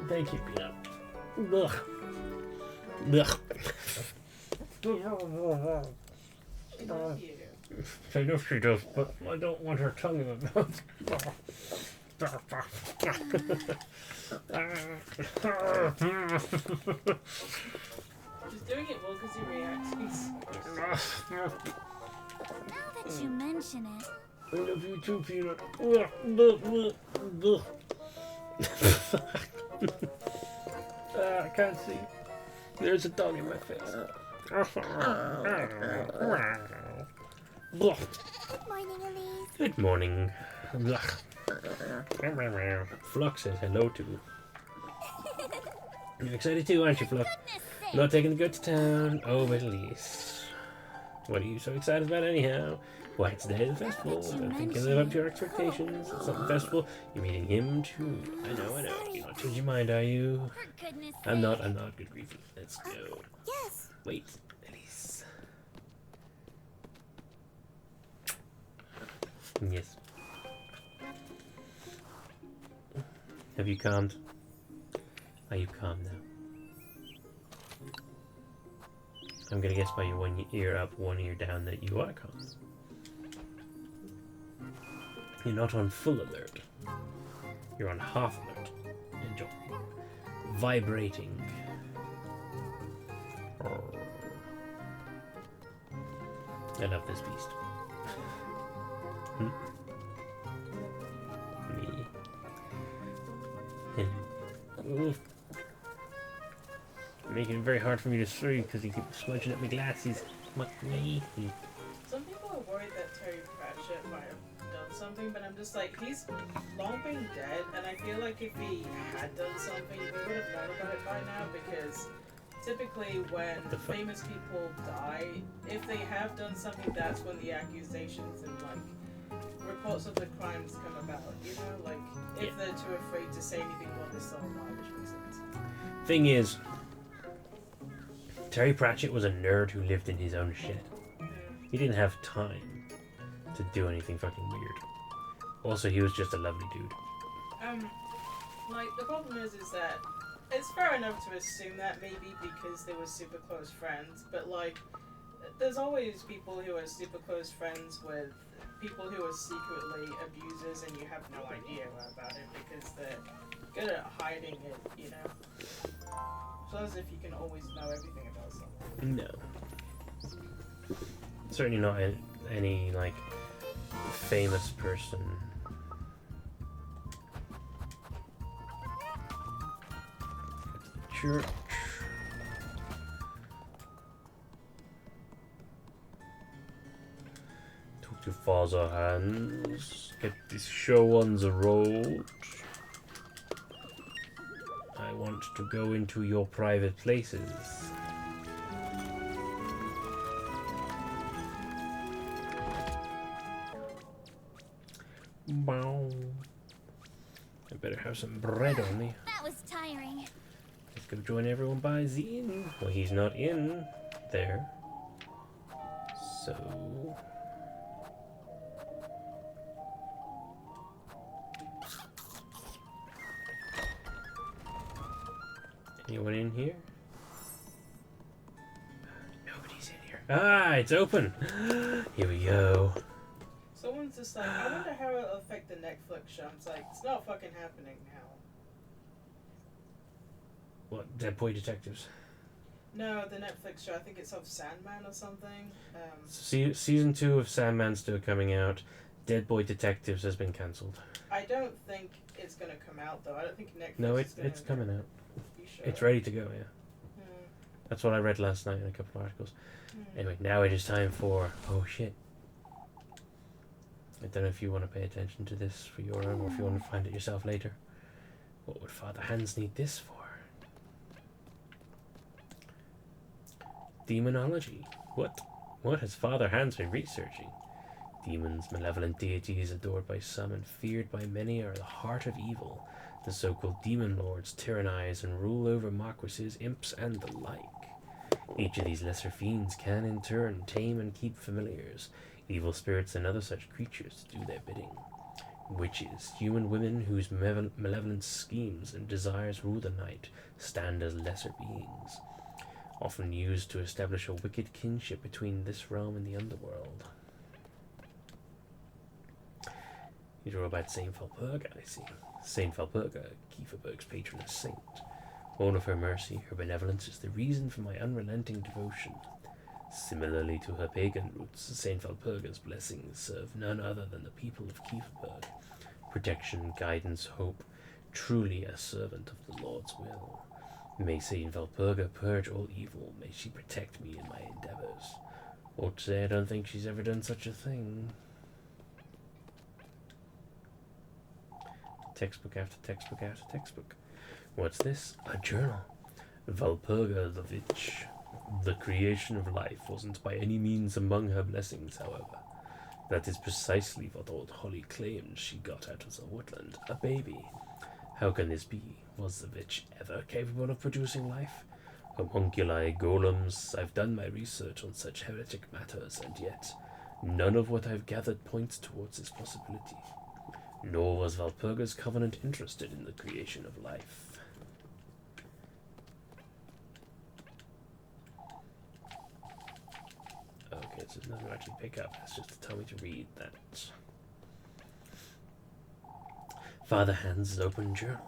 Thank you, Peanut. Ugh. Ugh. She loves you. I know she does, but I don't want her tongue in my mouth. She's doing it well because he reacts. Now that you mention it, I love you too, Peanut. I can't see. There's a dog in my face. Blah. Good morning, Elise. Good morning. Blah. Flux says hello too. You're excited too, aren't you, Flux? Goodness sake. Not taking the good to town. Oh, at least. What are you so excited about anyhow? Why, it's the day of the festival. I don't think you'll live up to your expectations. It's not the festival. You're meeting him too. I know. You're not changing your mind, are you? For goodness sake. I'm not. Good grief. Let's go. Yes. Wait, Elise. Yes. Have you calmed? Are you calm now? I'm gonna guess by your one ear up, one ear down that you are calm. You're not on full alert. You're on half alert. Enjoy. Vibrating. I love this beast. Me. Oof. Making it very hard for me to see because he keeps smudging at my glasses. Me. Some people are worried that Terry Pratchett might have done something, but I'm just like, he's long been dead, and I feel like if he had done something, we would have known about it by now, because typically when famous people die, if they have done something, that's when the accusations and like reports of the crimes come about, you know? Like, if they're too afraid to say anything while they're still alive, which makes sense. Thing is, Terry Pratchett was a nerd who lived in his own shed. He didn't have time to do anything fucking weird. Also, he was just a lovely dude. Like, the problem is that it's fair enough to assume that maybe because they were super close friends, but like, there's always people who are super close friends with people who are secretly abusers and you have no idea about it because they're good at hiding it, you know? It's not as if you can always know everything about someone. No. Certainly not any, like, famous person. Church. Talk to Father Hans. Get this show on the road. I want to go into your private places. Bow. I better have some bread on me. That was tiring. Let's go join everyone by the inn. Well, he's not in there. So... anyone in here? Nobody's in here. Ah, it's open. Here we go. Someone's just like, I wonder how it'll affect the Netflix show. It's like, it's not fucking happening now. What, Dead Boy Detectives? No, the Netflix show, I think it's of Sandman or something. Season 2 of Sandman's still coming out. Dead Boy Detectives has been cancelled. I don't think it's gonna come out though. I don't think Netflix No, is gonna it's coming out. be sure. It's ready to go, yeah. Hmm. That's what I read last night in a couple of articles. Hmm. Anyway, now it is time for... oh shit. I don't know if you want to pay attention to this for your own, or if you want to find it yourself later. What would Father Hans need this for? Demonology. What has Father Hans been researching? Demons, malevolent deities adored by some and feared by many, are the heart of evil. The so-called demon lords tyrannize and rule over marquises, imps, and the like. Each of these lesser fiends can, in turn, tame and keep familiars, evil spirits and other such creatures to do their bidding. Witches, human women whose malevolent schemes and desires rule the night, stand as lesser beings, often used to establish a wicked kinship between this realm and the underworld. These are all about Saint Valpurga, I see. Saint Valpurga, Kieferberg's patroness saint. Born of her mercy, her benevolence is the reason for my unrelenting devotion. Similarly to her pagan roots, Saint Valpurga's blessings serve none other than the people of Kieferberg. Protection, guidance, hope, truly a servant of the Lord's will. May Saint Valpurga purge all evil, may she protect me in my endeavors. Won't say I don't think she's ever done such a thing. Textbook after textbook after textbook. What's this? A journal. Valpurga the Witch. The creation of life wasn't by any means among her blessings, however. That is precisely what old Holly claimed she got out of the woodland, a baby. How can this be? Was the witch ever capable of producing life? Homunculi, golems, I've done my research on such heretic matters, and yet none of what I've gathered points towards this possibility. Nor was Valpurga's covenant interested in the creation of life. Okay, so there's nothing to actually pick up. That's just to tell me to read that. Father hands his open journal.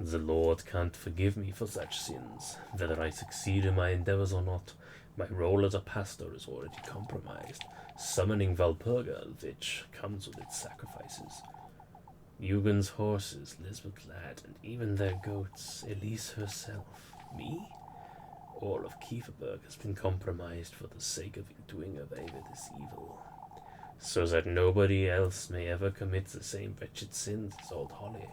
The Lord can't forgive me for such sins. Whether I succeed in my endeavors or not, my role as a pastor is already compromised. Summoning Valpurga, which comes with its sacrifices. Eugen's horses, Lisbeth Ladd, and even their goats, Elise herself. Me? All of Kieferberg has been compromised for the sake of doing away with this evil, so that nobody else may ever commit the same wretched sins as old Holly,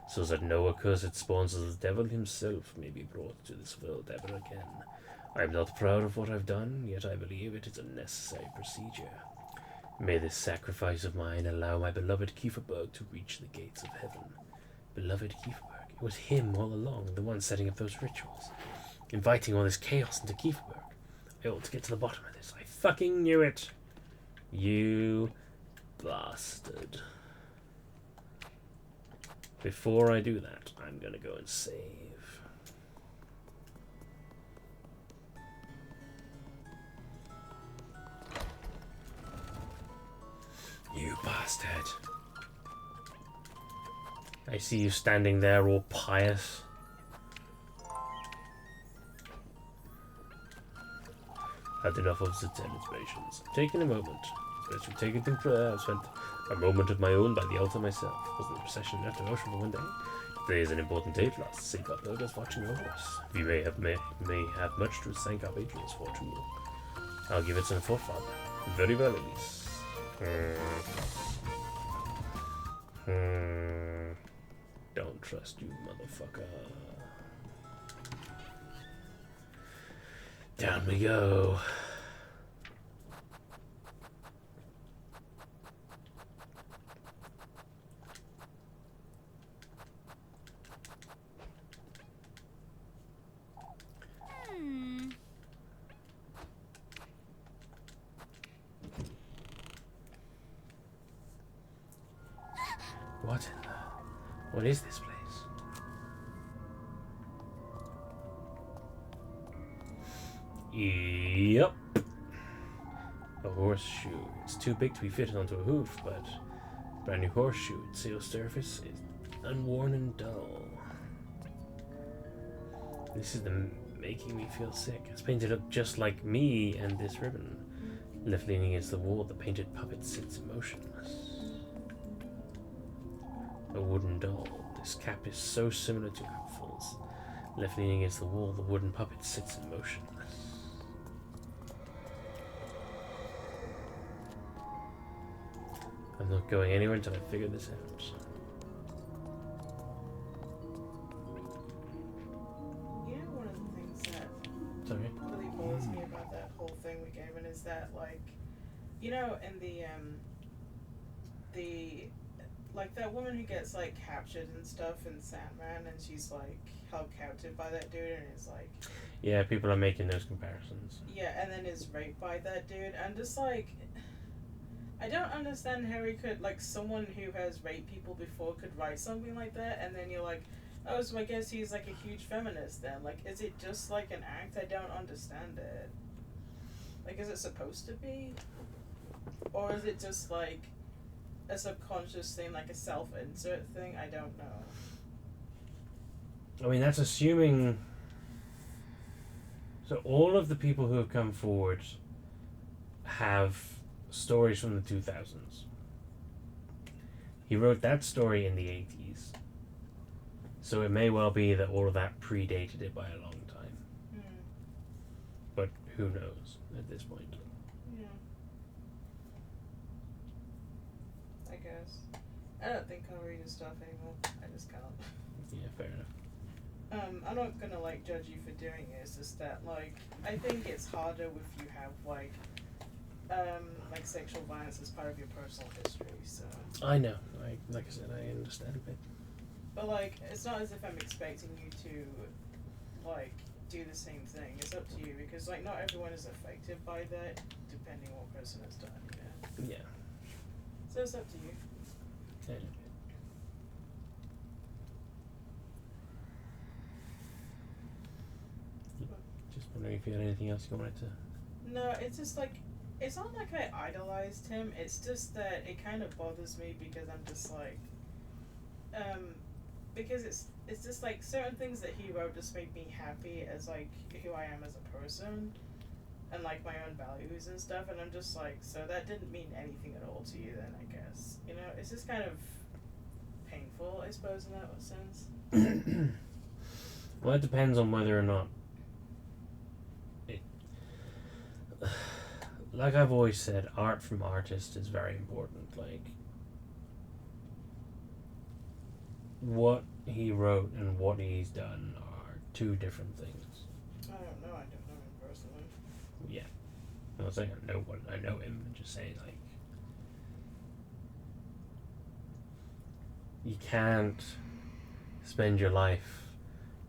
so that no accursed spawns of the devil himself may be brought to this world ever again. I am not proud of what I've done, yet I believe it is a necessary procedure. May this sacrifice of mine allow my beloved Kieferberg to reach the gates of heaven. Beloved Kieferberg. It was him all along, the one setting up those rituals, inviting all this chaos into Kieferberg. I ought to get to the bottom of this. I fucking knew it. You bastard. Before I do that, I'm gonna go and save. You bastard. I see you standing there all pious. Had enough of the demonstrations. Taking a moment. Especially taking things I've spent a moment of my own by the altar myself. Wasn't the procession left in motion for one day? Today is an important day for us. St. Valpurga's watching over us. We may have much to thank our patrons for too. I'll give it some thought, Father. Very well, Elise. Don't trust you, motherfucker. Down we go. What is this place? Yep. A horseshoe. It's too big to be fitted onto a hoof, but brand new horseshoe. Its seal surface is unworn and dull. This is making me feel sick. It's painted up just like me and this ribbon. Left leaning against the wall, the painted puppet sits motionless. A wooden doll. This cap is so similar to Apfel's. Left leaning against the wall, the wooden puppet sits motionless. I'm not going anywhere until I figure this out. You know, one of the things that Sorry? really bothers me about that whole thing with Gavin is that, like, you know, in the like that woman who gets like captured and stuff in Sandman, and she's like held captive by that dude, and is like, yeah, people are making those comparisons. yeah, and then is raped by that dude. I'm just like, I don't understand how he could, like, someone who has raped people before could write something like that, and then you're like, oh, so I guess he's like a huge feminist then. Like, is it just like an act? I don't understand it. Like, is it supposed to be? Or is it just like a subconscious thing, like a self-insert thing? I don't know. I mean, that's assuming... So all of the people who have come forward have stories from the 2000s. He wrote that story in the 80s. So it may well be that all of that predated it by a long time. But who knows at this point? Yeah. guess. I don't think I'll read his stuff anymore. I just can't. Yeah, fair enough. I'm not gonna like judge you for doing it. It's just that like I think it's harder if you have like sexual violence as part of your personal history. So. I know. Like I said, I understand a bit. But like, it's not as if I'm expecting you to like do the same thing. It's up to you because like not everyone is affected by that, depending what person has done. Yeah. So it's up to you. I know. Just wondering if you had anything else you wanted to. No, it's just like it's not like I idolized him. It's just that it kind of bothers me because I'm just like, because it's just like certain things that he wrote just make me happy as like who I am as a person, and like my own values and stuff. And I'm just like, so that didn't mean anything at all to you then, I guess. You know, it's just kind of painful, I suppose, in that sense. Well, it depends on whether or not it. Like I've always said, art from artist is very important. Like, what he wrote and what he's done are two different things. I don't know him personally. Yeah. I'm not saying I know him, I'm just saying, like, you can't spend your life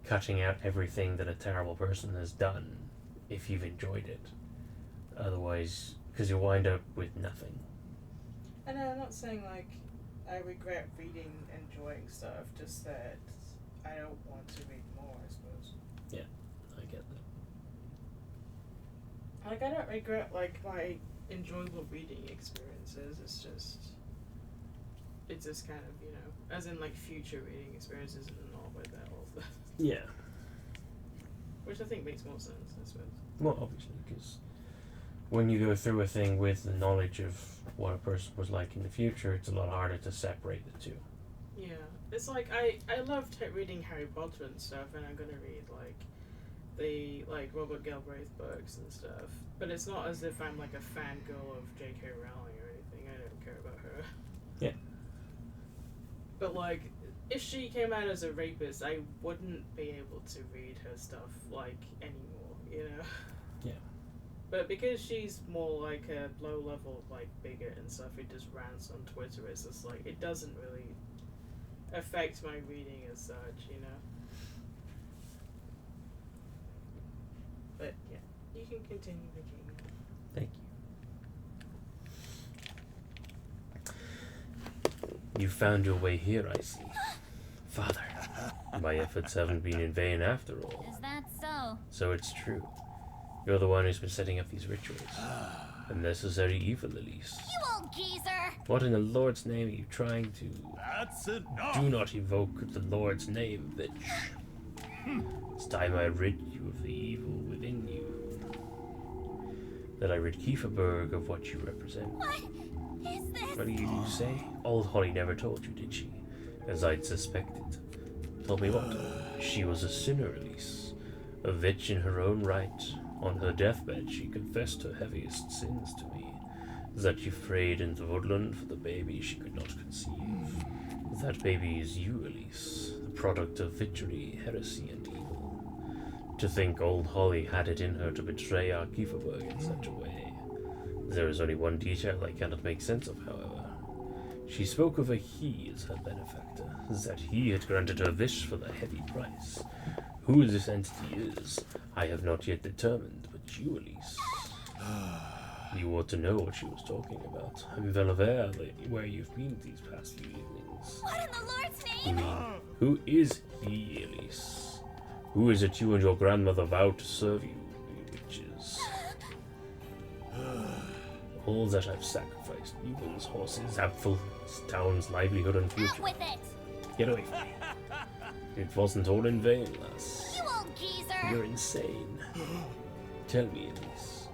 cutting out everything that a terrible person has done if you've enjoyed it. Otherwise, because you'll wind up with nothing. And I'm not saying like I regret reading, enjoying stuff, just that I don't want to read more, I suppose. Yeah, I get that. Like I don't regret like my enjoyable reading experiences. It's just kind of, you know, as in like future reading experiences and all like that all stuff. Yeah. Which I think makes more sense, I suppose. Well, obviously, because when you go through a thing with the knowledge of what a person was like in the future, it's a lot harder to separate the two. Yeah, it's like I loved reading Harry Potter and stuff, and I'm gonna read like the like Robert Galbraith books and stuff. But it's not as if I'm like a fangirl of J.K. Rowling or anything. I don't care about her. Yeah. But like, if she came out as a rapist, I wouldn't be able to read her stuff like anymore. You know. Yeah. But because she's more like a low level like bigot and stuff, it just rants on Twitter. It's just like it doesn't really affect my reading as such, you know. But yeah, you can continue the game. Thank you. You found your way here, I see. Father, my efforts haven't been in vain after all. Is that so? So it's true. You're the one who's been setting up these rituals. A necessary evil, Elise. You old geezer! What in the Lord's name are you trying to... That's enough! Do not evoke the Lord's name, bitch. It's time I rid you of the evil within you. That I rid Kieferberg of what you represent. What is this? What do you say? Old Holly never told you, did she? As I'd suspected. Told me what? She was a sinner, Elise. A witch in her own right. On her deathbed, she confessed her heaviest sins to me. That she prayed in the woodland for the baby she could not conceive. That baby is you, Elise. The product of victory, heresy, and evil. To think old Holly had it in her to betray our Kieferberg in such a way. There is only one detail I cannot make sense of, however. She spoke of a he as her benefactor, that he had granted her wish for the heavy price. Who this entity is, I have not yet determined, but you, Elise. You ought to know what she was talking about. I'm well aware where you've been these past few evenings. What in the Lord's You name? mean, who is he, Elise? Who is it you and your grandmother vowed to serve you, you witches? All that I've sacrificed, humans, horses, apples, town's livelihood and Out future. with it! Get away from me. It wasn't all in vain, lass. You old geezer! You're insane. Tell me, Elise,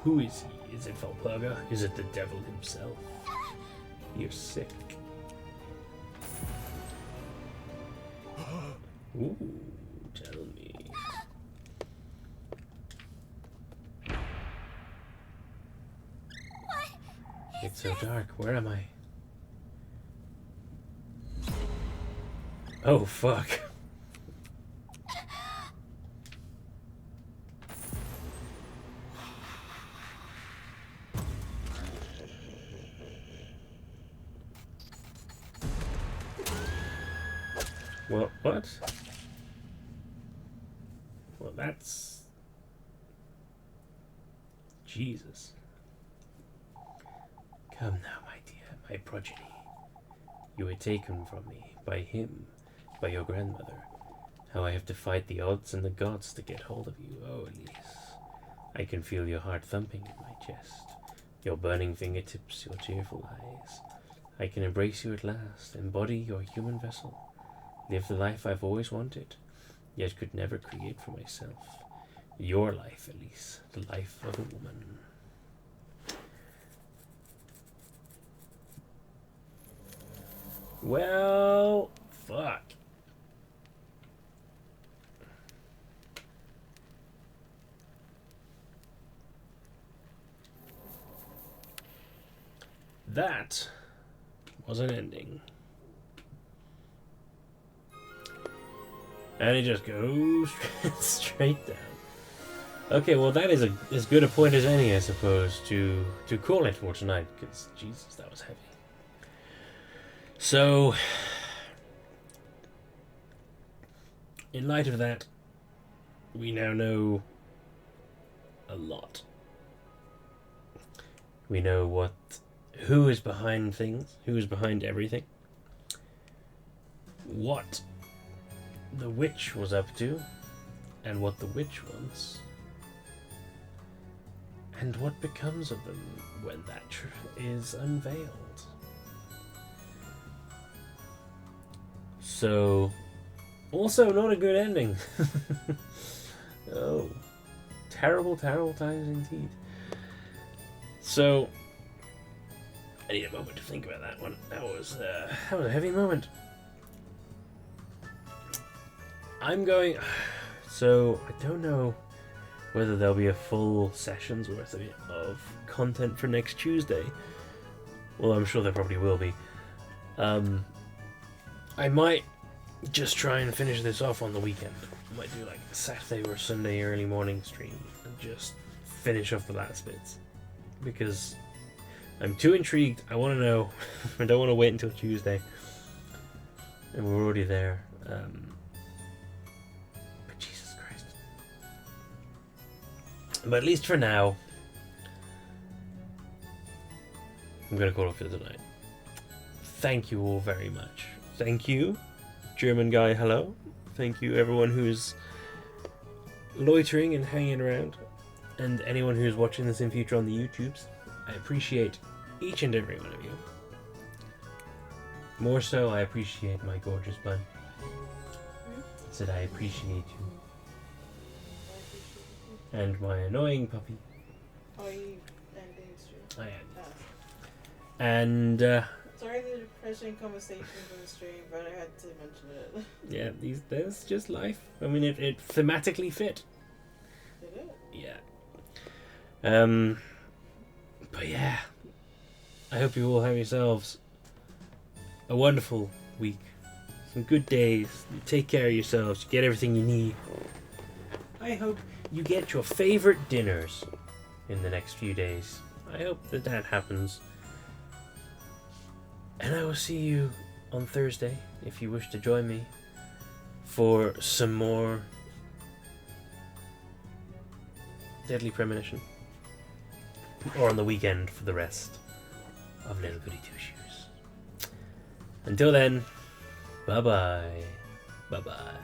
who is he? Is it Valpurga? Is it the devil himself? You're sick. Ooh, tell me. What? It's so dark. Where am I? Oh, fuck. What? Well, that's... Jesus. Come now, my dear, my progeny. You were taken from me, by him, by your grandmother. How I have defied the odds and the gods to get hold of you, oh Elise. I can feel your heart thumping in my chest, your burning fingertips, your tearful eyes. I can embrace you at last, embody your human vessel, live the life I've always wanted, yet could never create for myself. Your life, Elise, the life of a woman. Well, fuck. That was an ending. And it just goes straight down. Okay, well that is as good a point as any, I suppose, to call it for tonight, because Jesus, that was heavy. So, in light of that, we now know a lot. We know who is behind things, who is behind everything, what the witch was up to, and what the witch wants, and what becomes of them when that truth is unveiled. So, also not a good ending. Oh, terrible, terrible times indeed. So, I need a moment to think about that one. That was a heavy moment. I'm going... So, I don't know whether there'll be a full session's worth of content for next Tuesday. Well, I'm sure there probably will be. I might just try and finish this off on the weekend. I might do like a Saturday or Sunday early morning stream and just finish off the last bits. Because I'm too intrigued. I want to know. I don't want to wait until Tuesday. And we're already there. But Jesus Christ. But at least for now, I'm going to call it for tonight. Thank you all very much. Thank you, German guy, hello. Thank you everyone who's loitering and hanging around. And anyone who's watching this in future on the YouTubes. I appreciate each and every one of you. More so, I appreciate my gorgeous bun. I said I appreciate you. And my annoying puppy. Oh, you ending the stream? I am. Ah. And, Sorry the depressing conversation from the stream, but I had to mention it. yeah, there's just life. I mean, it thematically fit. Did it? Yeah. But yeah, I hope you all have yourselves a wonderful week. Some good days. You take care of yourselves. You get everything you need. I hope you get your favorite dinners in the next few days. I hope that happens. And I will see you on Thursday, if you wish to join me, for some more Deadly Premonition. Or on the weekend for the rest of Little Goody Two Shoes. Until then, bye-bye. Bye-bye.